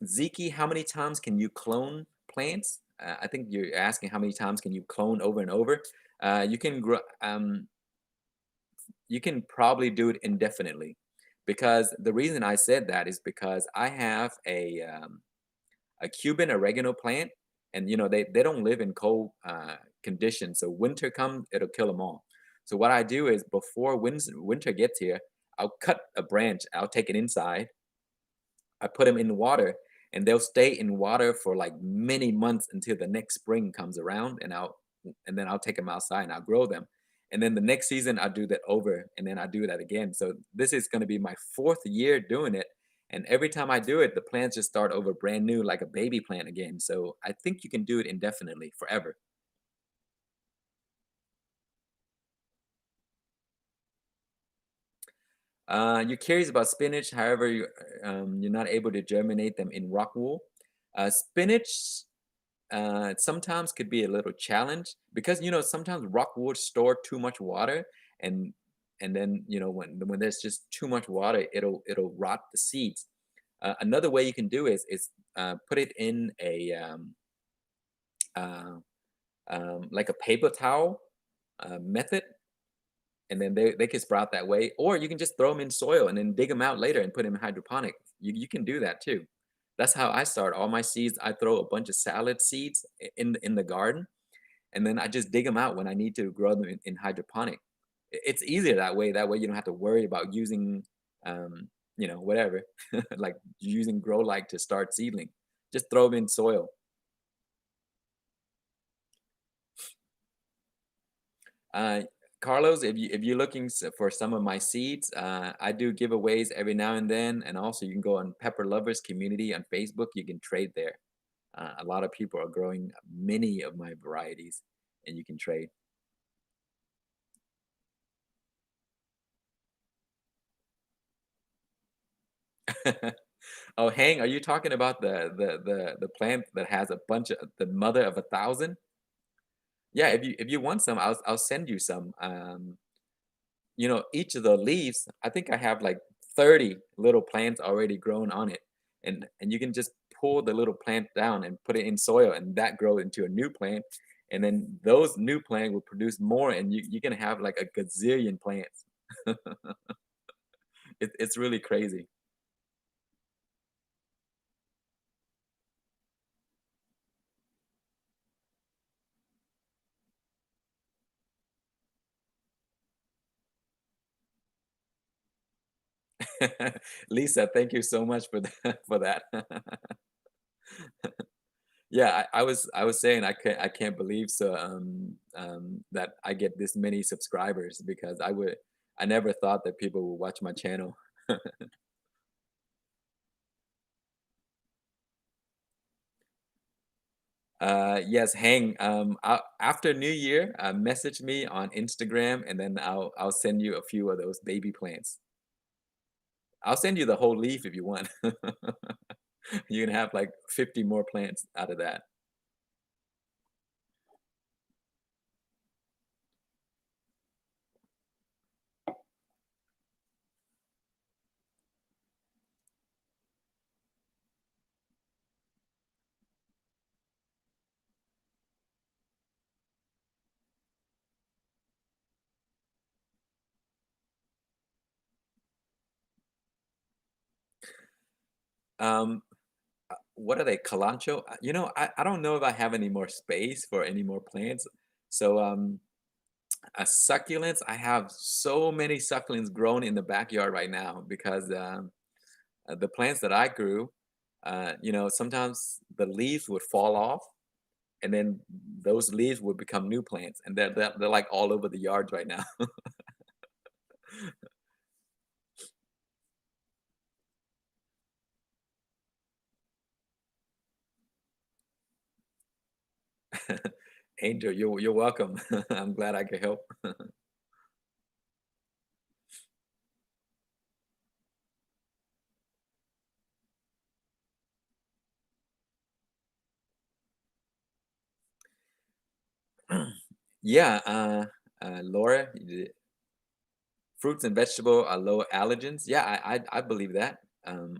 [SPEAKER 1] Ziki, how many times can you clone plants? I think you're asking how many times can you clone over and over. You can grow. You can probably do it indefinitely, because the reason I said that is because I have a Cuban oregano plant, and they don't live in cold conditions. So winter comes, it'll kill them all. So what I do is before winter gets here, I'll cut a branch, I'll take it inside, I put them in the water, and they'll stay in water for like many months until the next spring comes around, and then I'll take them outside and I'll grow them. And then the next season I'll do that over, and then I do that again. So this is going to be my fourth year doing it. And every time I do it, the plants just start over brand new, like a baby plant again. So I think you can do it indefinitely, forever. You're curious about spinach, however, you're not able to germinate them in rock wool. Spinach sometimes could be a little challenge because sometimes rock wool store too much water, and then when there's just too much water, it'll rot the seeds. Another way you can do is put it in a uh, like a paper towel method, and then they can sprout that way. Or you can just throw them in soil and then dig them out later and put them in hydroponic. You can do that too. That's how I start all my seeds. I throw a bunch of salad seeds in the garden, and then I just dig them out when I need to grow them in hydroponic. It's easier that way. That way you don't have to worry about using, whatever, like using grow light to start seedling. Just throw them in soil. Uh, Carlos, if you're looking for some of my seeds, I do giveaways every now and then, and also you can go on Pepper Lovers Community on Facebook. You can trade there. A lot of people are growing many of my varieties, and you can trade. Oh, Hang, are you talking about the plant that has a bunch of the mother of a thousand? Yeah, if you want some, I'll send you some. Each of the leaves, I think I have like 30 little plants already grown on it. And you can just pull the little plant down and put it in soil, and that grow into a new plant. And then those new plant will produce more, and you can have like a gazillion plants. It's really crazy. Lisa, thank you so much for for that. Yeah, I was saying I can't believe that I get this many subscribers, because I never thought that people would watch my channel. Yes, Hang. After New Year, message me on Instagram, and then I'll send you a few of those baby plants. I'll send you the whole leaf if you want. You can have like 50 more plants out of that. Um, what are they? Calancho? I don't know if I have any more space for any more plants. So succulents, I have so many succulents grown in the backyard right now because the plants that I grew, sometimes the leaves would fall off, and then those leaves would become new plants, and they're like all over the yards right now. Angel, you're welcome. I'm glad I could help. Yeah, Laura, fruits and vegetable are low allergens. Yeah, I believe that.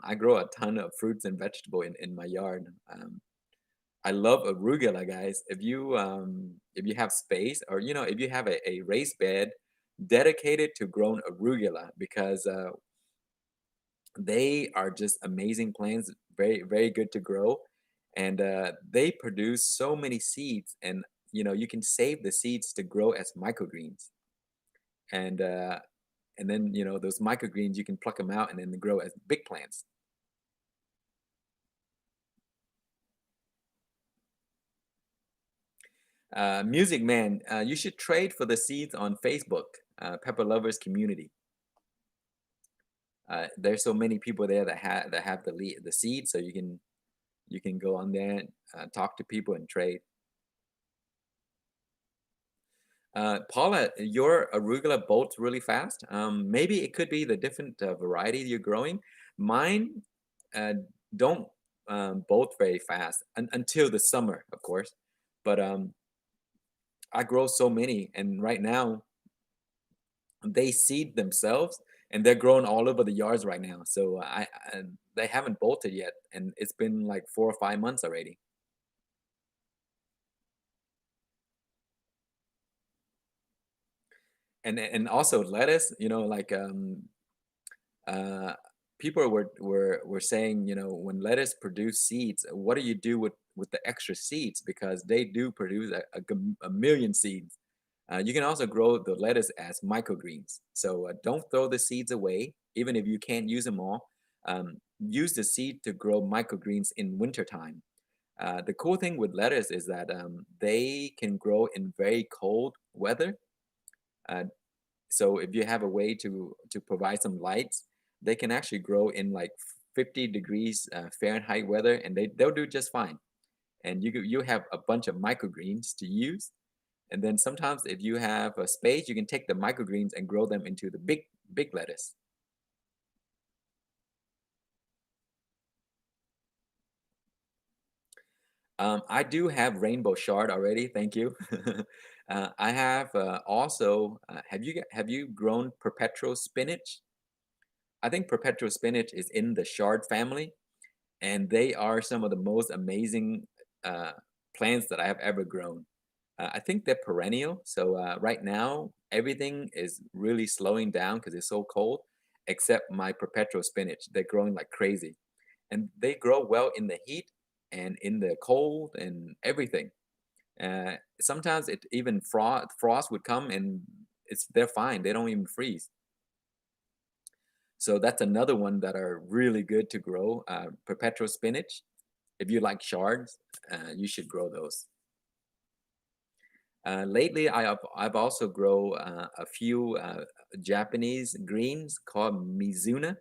[SPEAKER 1] I grow a ton of fruits and vegetable in my yard. I love arugula, guys. If you have space, or if you have a raised bed dedicated to growing arugula, because they are just amazing plants, very very good to grow, and they produce so many seeds, and you can save the seeds to grow as microgreens, and uh, and then those microgreens you can pluck them out and then they grow as big plants. Music Man, you should trade for the seeds on Facebook, Pepper Lovers Community. There's so many people there that have the seeds, so you can go on there and talk to people and trade. Paula, your arugula bolts really fast. Maybe it could be the different variety you're growing. Mine uh, don't bolt very fast until the summer, of course. But I grow so many, and right now they seed themselves, and they're growing all over the yards right now. So they haven't bolted yet, and it's been like 4 or 5 months already. And also lettuce, like uh, people were saying, when lettuce produce seeds, what do you do with the extra seeds? Because they do produce a million seeds. You can also grow the lettuce as microgreens. So don't throw the seeds away, even if you can't use them all. Use the seed to grow microgreens in wintertime. The cool thing with lettuce is that they can grow in very cold weather. Uh, so if you have a way to provide some lights, they can actually grow in like 50 degrees Fahrenheit weather, and they'll do just fine. And you have a bunch of microgreens to use. And then sometimes if you have a space, you can take the microgreens and grow them into the big lettuce. I do have rainbow shard already. Thank you. I have also. Have you grown perpetual spinach? I think perpetual spinach is in the shard family, and they are some of the most amazing uh, plants that I have ever grown. I think they're perennial, so right now everything is really slowing down because it's so cold, except my perpetual spinach. They're growing like crazy, and they grow well in the heat and in the cold and everything. Sometimes it even frost would come and they're fine. They don't even freeze. So that's another one that are really good to grow. Perpetual spinach. If you like shards, you should grow those. Lately, I've also grow a few Japanese greens called Mizuna.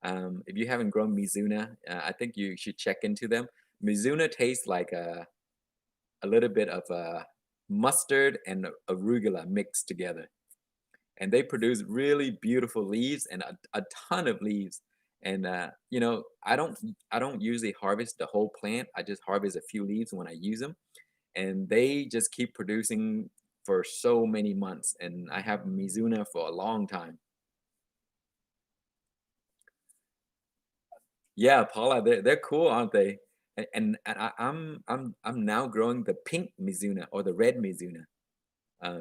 [SPEAKER 1] If you haven't grown Mizuna, I think you should check into them. Mizuna tastes like a little bit of mustard and arugula mixed together, and they produce really beautiful leaves and a ton of leaves. And I don't usually harvest the whole plant. I just harvest a few leaves when I use them, and they just keep producing for so many months. And I have Mizuna for a long time. Yeah, Paula, they're cool, aren't they? And I'm now growing the pink Mizuna or the red Mizuna.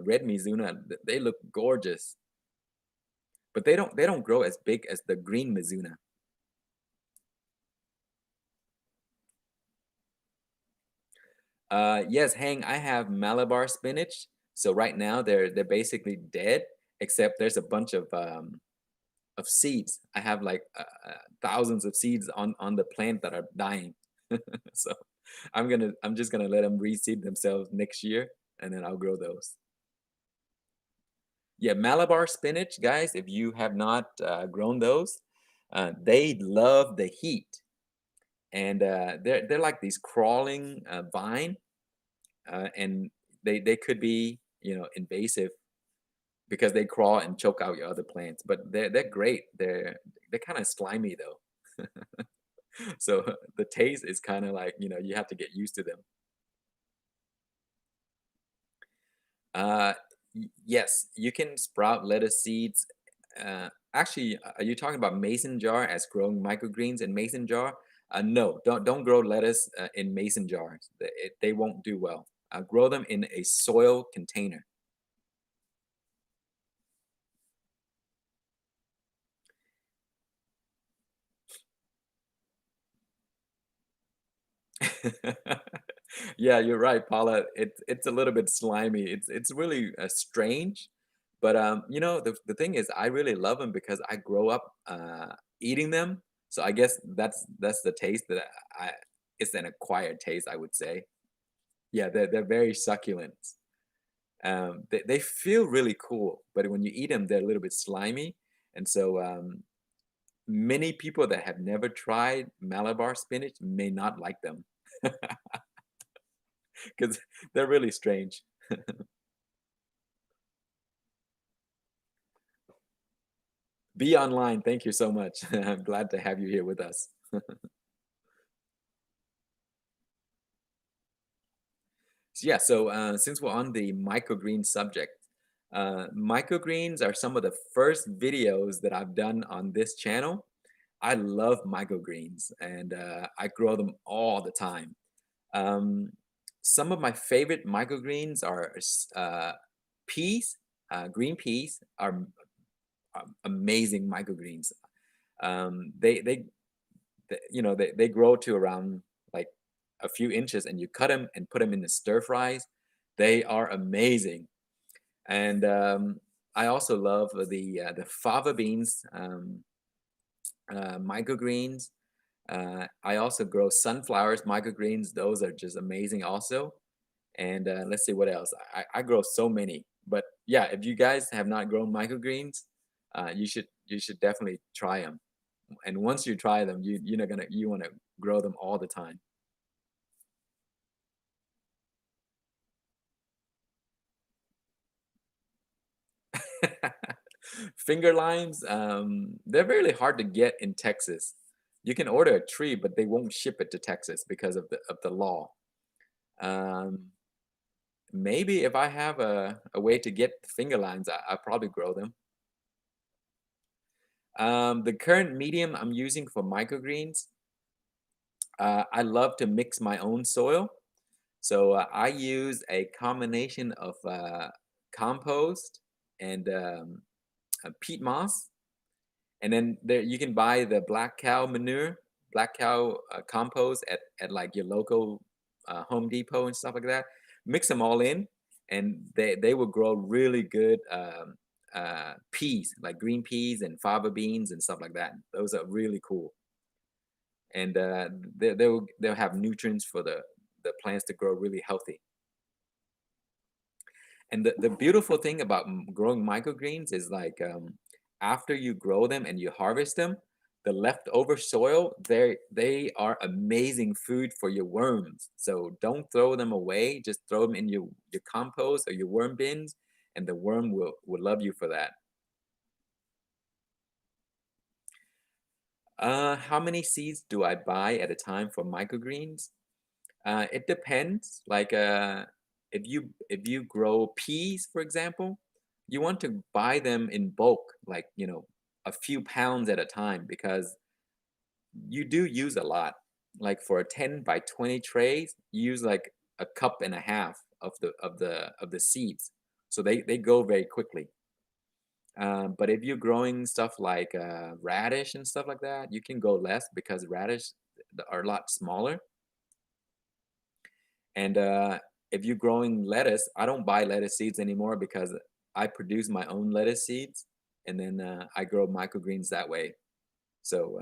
[SPEAKER 1] Red Mizuna, they look gorgeous, but they don't grow as big as the green Mizuna. Yes, Hang, I have Malabar spinach. So right now they're basically dead, except there's a bunch of seeds. I have like thousands of seeds on the plant that are dying. So I'm just gonna let them reseed themselves next year, and then I'll grow those. Yeah, Malabar spinach, guys. If you have not grown those, they love the heat, and they're like these crawling vine, and they could be invasive because they crawl and choke out your other plants. But they're great. They're kind of slimy though. So the taste is kind of like you have to get used to them. Uh, yes, you can sprout lettuce seeds. Actually, are you talking about mason jar as growing microgreens in mason jar? No, don't grow lettuce in mason jars. They won't do well. Grow them in a soil container. Yeah, you're right, Paula. It's a little bit slimy. It's really strange, but the thing is, I really love them because I grow up eating them. So I guess that's the taste that I it's an acquired taste, I would say. Yeah, they're very succulent. They feel really cool, but when you eat them, they're a little bit slimy, and so many people that have never tried Malabar spinach may not like them because they're really strange. Be online. Thank you so much. I'm glad to have you here with us. So yeah, so since we're on the microgreen subject, microgreens are some of the first videos that I've done on this channel. I love microgreens and I grow them all the time. Um, some of my favorite microgreens are peas. Green peas are amazing microgreens. They grow to around like a few inches, and you cut them and put them in the stir fries. They are amazing. And I also love the fava beans, microgreens. I also grow sunflowers, microgreens. Those are just amazing also. And let's see what else. I grow so many. But yeah, if you guys have not grown microgreens, you should definitely try them. And once you try them, you want to grow them all the time. Finger limes, they're really hard to get in Texas. You can order a tree, but they won't ship it to Texas because of the law. Um, maybe if I have a way to get finger limes, I'll probably grow them. The current medium I'm using for microgreens, I love to mix my own soil. So I use a combination of compost and peat moss. And then there you can buy the black cow manure, black cow compost at like your local Home Depot and stuff like that. Mix them all in, and they will grow really good peas, like green peas and fava beans and stuff like that. Those are really cool, and they'll have nutrients for the plants to grow really healthy. And the beautiful thing about growing microgreens is like after you grow them and you harvest them, the leftover soil, they are amazing food for your worms. So don't throw them away. Just throw them in your compost or your worm bins, and the worm will love you for that. How many seeds do I buy at a time for microgreens? It depends. Like if you grow peas, for example, you want to buy them in bulk, like a few pounds at a time, because you do use a lot. Like for a 10 by 20 trays, you use like a cup and a half of the seeds, so they go very quickly. But if you're growing stuff like radish and stuff like that, you can go less because radish are a lot smaller. And if you're growing lettuce, I don't buy lettuce seeds anymore because I produce my own lettuce seeds, and then I grow microgreens that way. So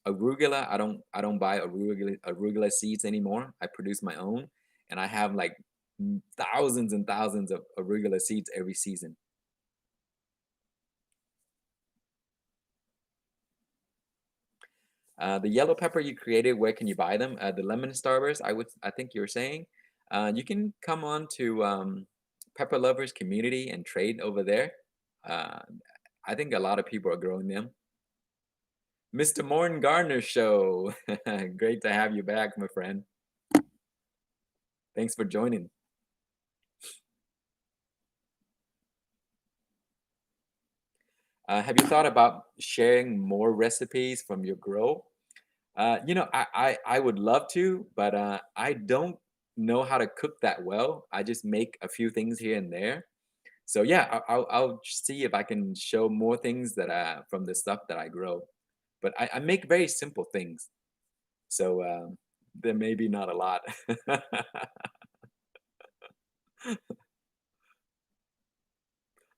[SPEAKER 1] arugula, I don't buy arugula seeds anymore. I produce my own, and I have like thousands and thousands of arugula seeds every season. The yellow pepper you created, where can you buy them? The lemon starburst, I think you were saying. You can come on to Pepper Lovers Community and trade over there. Uh, I think a lot of people are growing them. Mr. Morton Gardner Show. Great to have you back, my friend. Thanks for joining. Have you thought about sharing more recipes from your grow? I would love to, but I don't know how to cook that well. I just make a few things here and there. So yeah, I'll see if I can show more things that from the stuff that I grow. But I make very simple things, so there may be not a lot.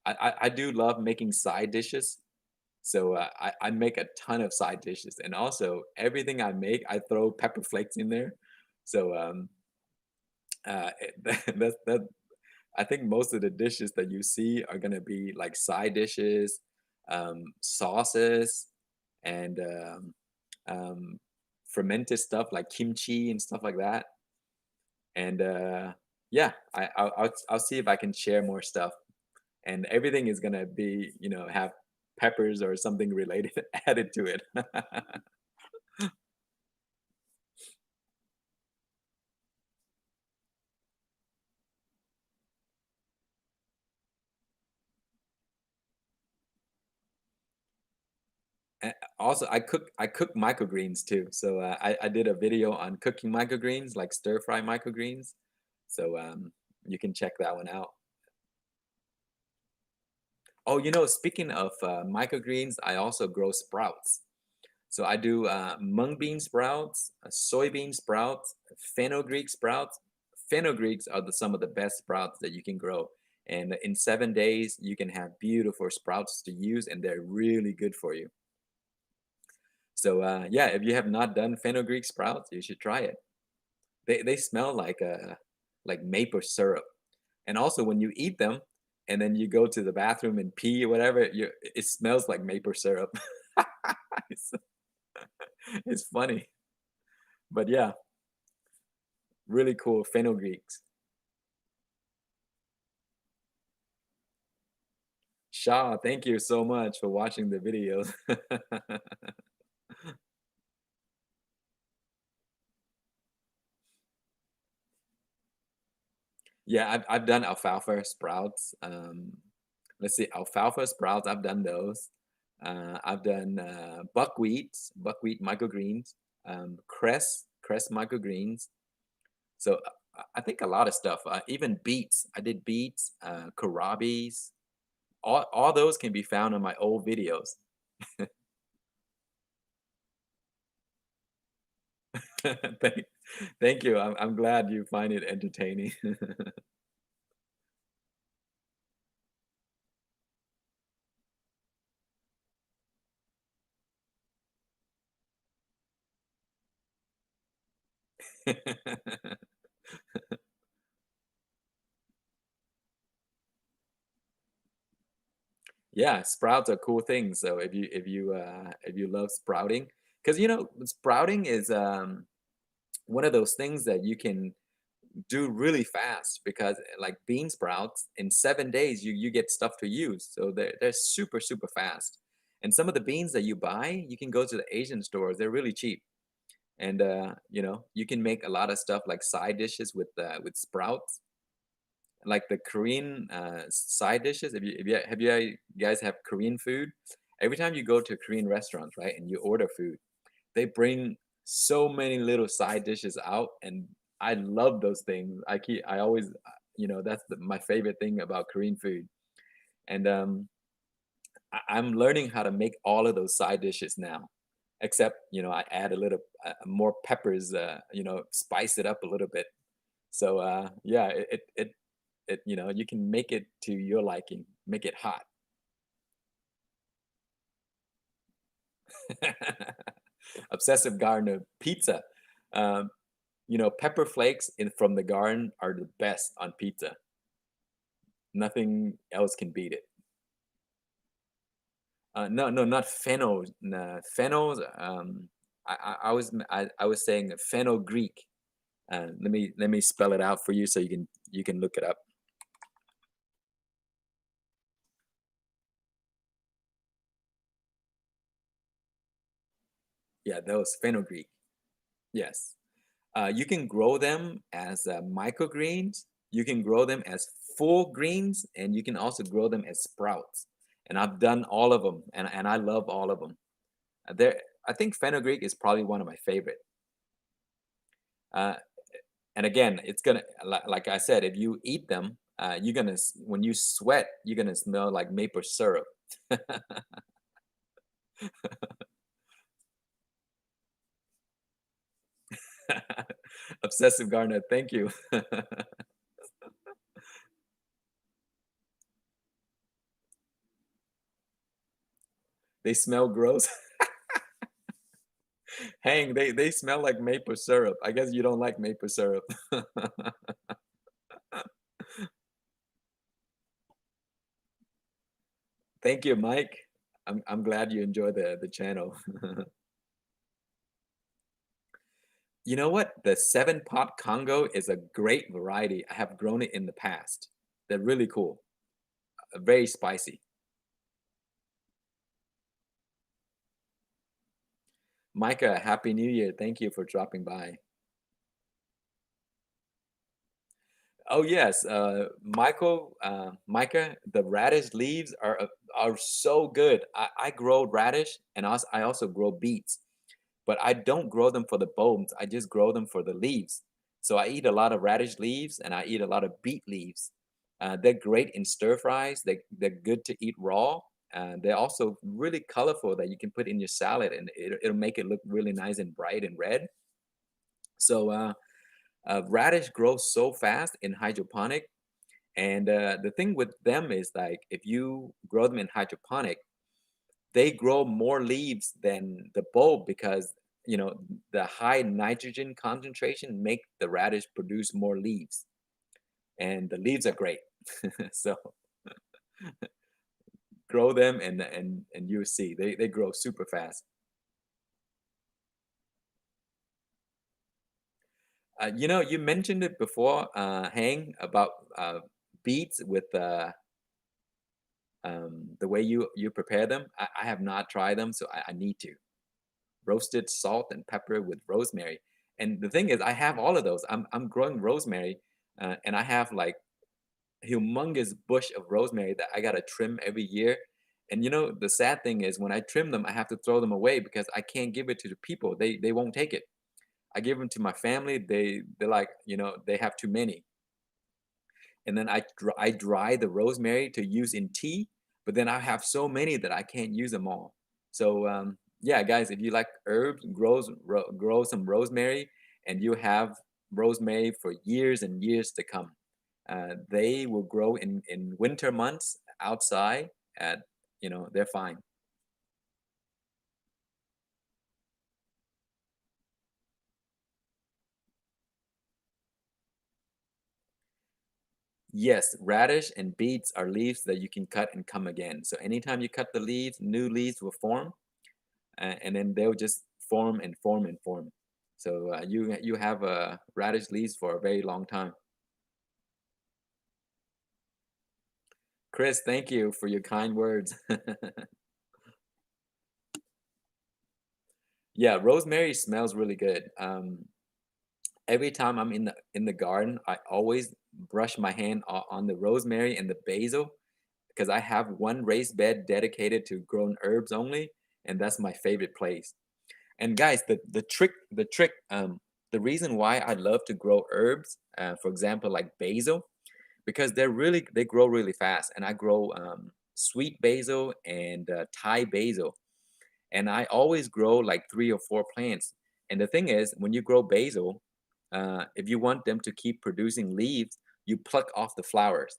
[SPEAKER 1] I do love making side dishes. So I make a ton of side dishes, and also everything I make, I throw pepper flakes in there. So that I think most of the dishes that you see are gonna be like side dishes, sauces, and um, fermented stuff like kimchi and stuff like that. And yeah, I'll see if I can share more stuff. And everything is gonna be, have peppers or something related added to it. Also, I cook microgreens too. So I did a video on cooking microgreens, like stir fry microgreens. So you can check that one out. Oh, speaking of microgreens, I also grow sprouts. So I do mung bean sprouts, soybean sprouts, fenugreek sprouts. Fenugreeks are some of the best sprouts that you can grow. And in 7 days, you can have beautiful sprouts to use, and they're really good for you. So yeah, if you have not done fenugreek sprouts, you should try it. They smell like maple syrup. And also when you eat them and then you go to the bathroom and pee or whatever, it smells like maple syrup. it's, it's funny. But yeah, really cool fenugreeks. Shaw, thank you so much for watching the videos. Yeah, I've done alfalfa sprouts. Let's see, alfalfa sprouts. I've done those. I've done buckwheat microgreens, cress microgreens. So I think a lot of stuff. Even beets. I did beets, kohlrabies. All those can be found on my old videos. thank, thank you. I'm glad you find it entertaining. Yeah, sprouts are cool things. So if you love sprouting, because sprouting is one of those things that you can do really fast because like bean sprouts in 7 days you get stuff to use. So they're super super fast. And some of the beans that you buy, you can go to the Asian stores. They're really cheap. And you can make a lot of stuff like side dishes with sprouts, like the Korean side dishes. If you guys have Korean food, every time you go to Korean restaurants, right, and you order food, they bring so many little side dishes out, and I love those things. I always, that's my favorite thing about Korean food. And I'm learning how to make all of those side dishes now. Except, I add a little more peppers, spice it up a little bit. So yeah, you can make it to your liking, make it hot. Obsessive gardener pizza. Um, pepper flakes from the garden are the best on pizza. Nothing else can beat it. No, no, not fennel. Nah, fennels. I was saying fenugreek. Let me spell it out for you so you can look it up. Yeah, those fenugreek. Yes. You can grow them as microgreens. You can grow them as full greens, and you can also grow them as sprouts. And I've done all of them, and I love all of them. There, I think fenugreek is probably one of my favorite. Uh, and again, it's gonna like I said, if you eat them, when you sweat, you're gonna smell like maple syrup. Obsessive gardener, thank you. They smell gross. Hang, they smell like maple syrup. I guess you don't like maple syrup. Thank you, Mike. I'm glad you enjoy the channel. You know what? The 7-pot Congo is a great variety. I have grown it in the past. They're really cool. Very spicy. Micah, Happy New Year. Thank you for dropping by. Oh yes, Micah, the radish leaves are so good. I grow radish and I also grow beets, but I don't grow them for the bulbs. I just grow them for the leaves. So I eat a lot of radish leaves and I eat a lot of beet leaves. They're great in stir fries. They're good to eat raw. They're also really colorful that you can put in your salad and it'll make it look really nice and bright and red. So radish grows so fast in hydroponic. And the thing with them is like if you grow them in hydroponic, they grow more leaves than the bulb because the high nitrogen concentration make the radish produce more leaves, and the leaves are great. So grow them and you see they grow super fast. You mentioned it before, Hang, about beets with the way you prepare them. I have not tried them, so I need to. Roasted salt and pepper with rosemary. And the thing is, I have all of those. I'm growing rosemary, and I have like humongous bush of rosemary that I gotta trim every year. And the sad thing is, when I trim them, I have to throw them away because I can't give it to the people. They won't take it. I give them to my family. They're like, they have too many. And then I dry the rosemary to use in tea, but then I have so many that I can't use them all. So yeah, guys, if you like herbs, grow some rosemary, and you have rosemary for years and years to come. They will grow in winter months outside. At they're fine. Yes, radish and beets are leaves that you can cut and come again. So anytime you cut the leaves, new leaves will form, and then they'll just form and form and form. So you have radish leaves for a very long time. Chris, thank you for your kind words. Yeah, rosemary smells really good. Every time I'm in the garden, I always brush my hand on the rosemary and the basil because I have one raised bed dedicated to grown herbs only, and that's my favorite place. And guys, the reason why I love to grow herbs, for example, like basil, because they grow really fast, and I grow sweet basil and Thai basil, and I always grow like 3 or 4 plants. And the thing is, when you grow basil, if you want them to keep producing leaves, you pluck off the flowers.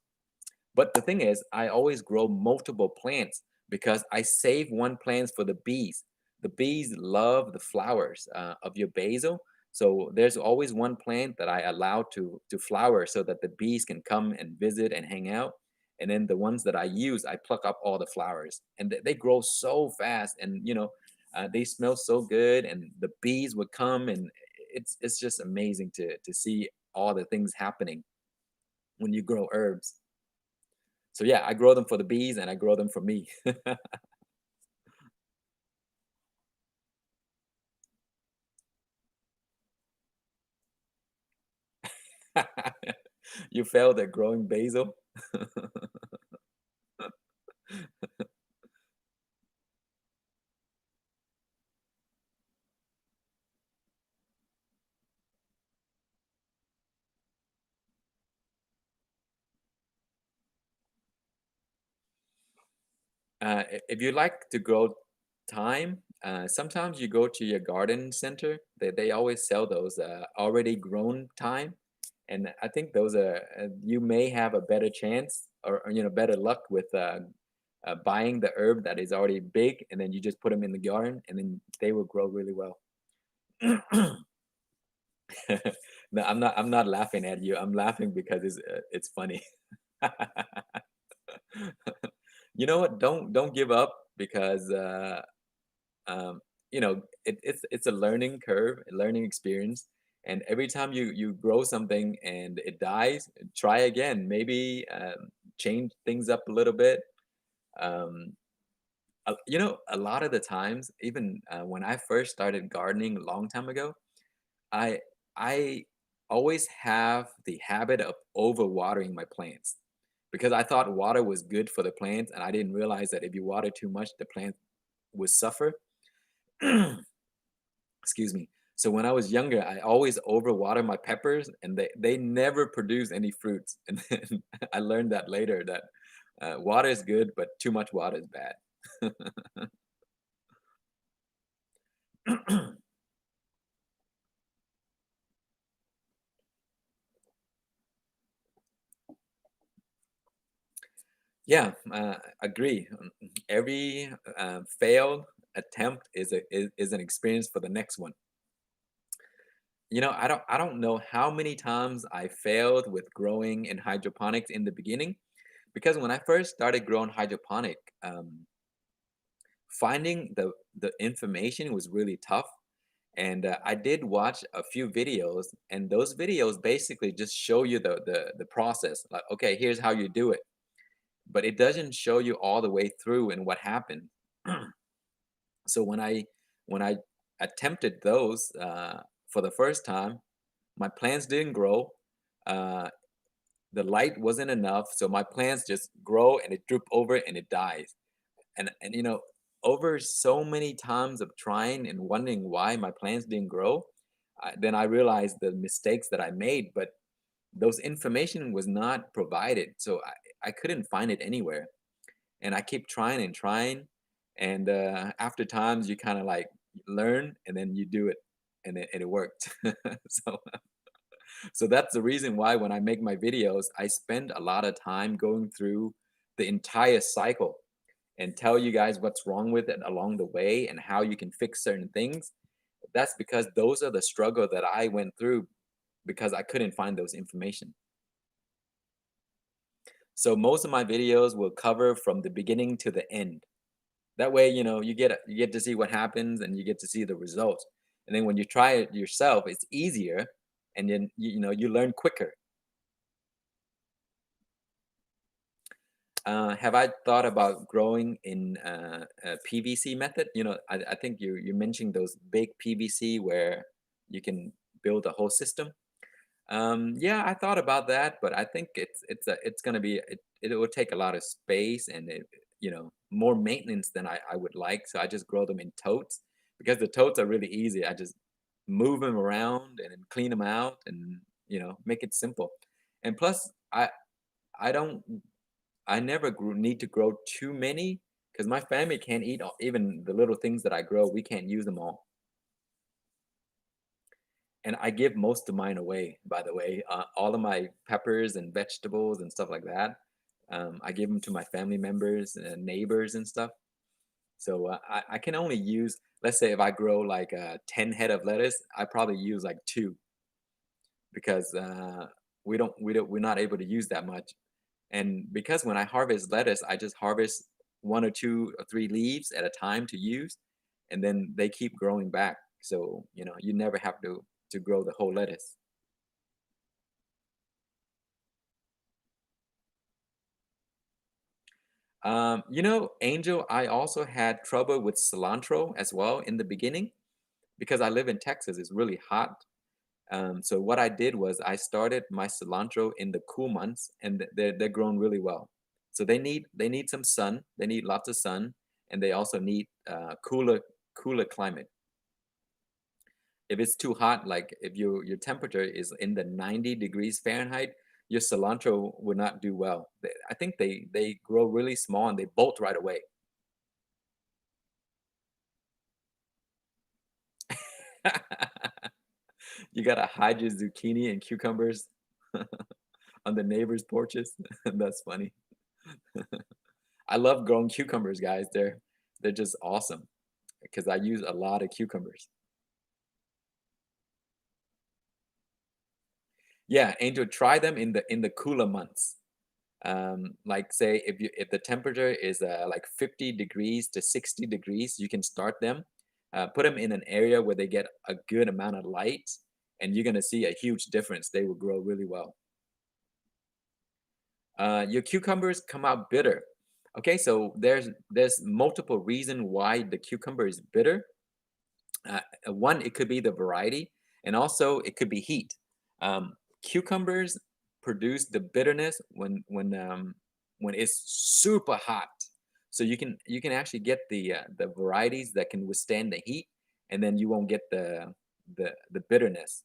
[SPEAKER 1] But the thing is, I always grow multiple plants because I save one plant for the bees. The bees love the flowers of your basil. So there's always one plant that I allow to flower so that the bees can come and visit and hang out. And then the ones that I use, I pluck up all the flowers, and they grow so fast, and they smell so good, and the bees would come, and it's just amazing to see all the things happening when you grow herbs. So yeah, I grow them for the bees and I grow them for me. You failed at growing basil? If you like to grow thyme, sometimes you go to your garden center. They always sell those already grown thyme, and I think those are you may have a better chance, or better luck with buying the herb that is already big, and then you just put them in the garden, and then they will grow really well. No, I'm not laughing at you. I'm laughing because it's funny. You know what? Don't give up because it's a learning curve, a learning experience, and every time you grow something and it dies, try again. Maybe change things up a little bit. Um, a lot of the times, even when I first started gardening a long time ago, I I always have the habit of overwatering my plants because I thought water was good for the plants, and I didn't realize that if you water too much, the plant would suffer. Excuse me. So when I was younger, I always overwater my peppers, and they never produce any fruits. And then I learned that later that water is good, but too much water is bad. Yeah, agree. Every failed attempt is an experience for the next one. I don't know how many times I failed with growing in hydroponics in the beginning, because when I first started growing hydroponic, finding the information was really tough. And I did watch a few videos, and those videos basically just show you the process. Like, okay, here's how you do it, but it doesn't show you all the way through and what happened. So when I attempted those for the first time, my plants didn't grow. Uh, the light wasn't enough, so my plants just grow and it droop over and it dies. And over so many times of trying and wondering why my plants didn't grow, then I realized the mistakes that I made. But those information was not provided, so I couldn't find it anywhere. And I keep trying and trying, and after times you kind of like learn, and then you do it, and it worked. so so that's the reason why when I make my videos, I spend a lot of time going through the entire cycle and tell you guys what's wrong with it along the way and how you can fix certain things. That's because those are the struggle that I went through because I couldn't find those information. So most of my videos will cover from the beginning to the end. That way, you get to see what happens and you get to see the results. And then when you try it yourself, it's easier, and then you learn quicker. Have I thought about growing in a PVC method? I think you mentioned those big PVC where you can build a whole system. Yeah, I thought about that, but I think it's gonna be it will take a lot of space, and more maintenance than I would like. So I just grow them in totes because the totes are really easy. I just move them around and then clean them out, and make it simple. And plus, I don't I never need to grow too many because my family can't eat even the little things that I grow. We can't use them all. And I give most of mine away, by the way. All of my peppers and vegetables and stuff like that, I give them to my family members and neighbors and stuff. So I can only use, let's say, if I grow like 10 head of lettuce, I probably use like two because we're not able to use that much. And because when I harvest lettuce, I just harvest one or two or three leaves at a time to use, and then they keep growing back. So you never have to grow the whole lettuce. Angel, I also had trouble with cilantro as well in the beginning because I live in Texas. It's really hot. So what I did was I started my cilantro in the cool months, and they're grown really well. So they need some sun. They need lots of sun, and they also need cooler climate. If it's too hot, like if your temperature is in the 90 degrees Fahrenheit, your cilantro would not do well. I think they grow really small and they bolt right away. You gotta hide your zucchini and cucumbers on the neighbors' porches. That's funny. I love growing cucumbers, guys. They're just awesome because I use a lot of cucumbers. Yeah, Angel, try them in the cooler months. Like say if the temperature is like 50 degrees to 60 degrees, you can start them. Put them in an area where they get a good amount of light, and you're gonna see a huge difference. They will grow really well. Your cucumbers come out bitter. Okay, so there's multiple reason why the cucumber is bitter. One, it could be the variety, and also it could be heat. Cucumbers produce the bitterness when it's super hot. So you can actually get the varieties that can withstand the heat, and then you won't get the bitterness.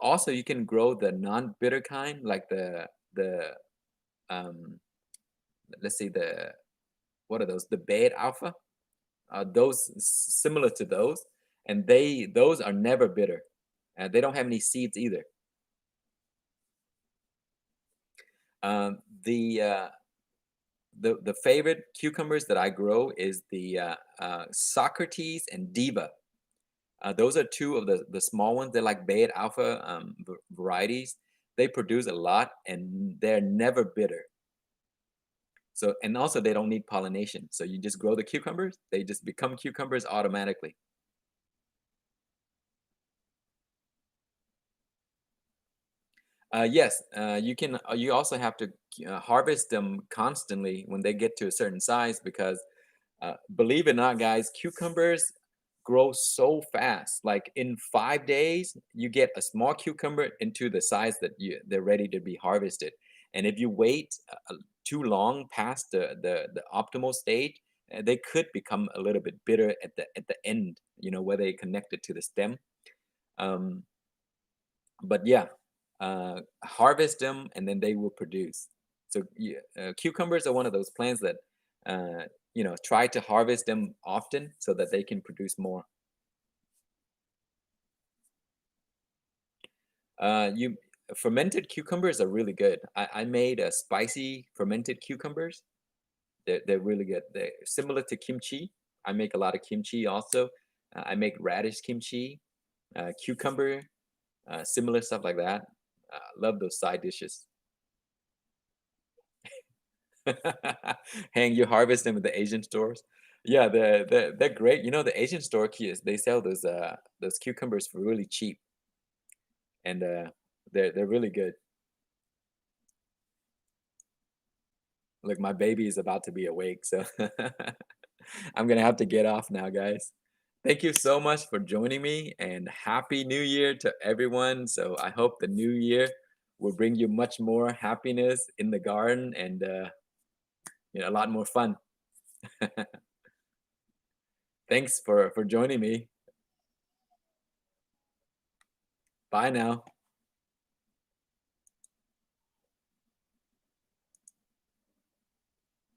[SPEAKER 1] Also, you can grow the non-bitter kind, like the um, let's say the what are those? The bad alpha. Those similar to those, and those are never bitter. They don't have any seeds either. Um, the uh, the favorite cucumbers that I grow is the Socrates and Diva. Those are two of the small ones. They're like Bayed Alpha varieties. They produce a lot, and they're never bitter. So, and also they don't need pollination. So you just grow the cucumbers; they just become cucumbers automatically. Yes, you can. You also have to harvest them constantly when they get to a certain size because, believe it or not, guys, cucumbers grow so fast. Like in 5 days, you get a small cucumber into the size that they're ready to be harvested. And if you wait too long past the optimal stage, they could become a little bit bitter at the end. Where they connected to the stem. Um, but yeah, harvest them and then they will produce. So yeah, cucumbers are one of those plants that try to harvest them often so that they can produce more. You Fermented cucumbers are really good. I made a spicy fermented cucumbers. They're really good. They're similar to kimchi. I make a lot of kimchi also. I make radish kimchi, cucumber, similar stuff like that. Love those side dishes. Hang, you harvest them at the Asian stores. Yeah, they're great. The Asian store kids, they sell those cucumbers for really cheap, and they're really good. Look, my baby is about to be awake, so I'm gonna have to get off now, guys. Thank you so much for joining me, and happy New Year to everyone. So I hope the new year will bring you much more happiness in the garden and a lot more fun. Thanks for joining me. Bye now.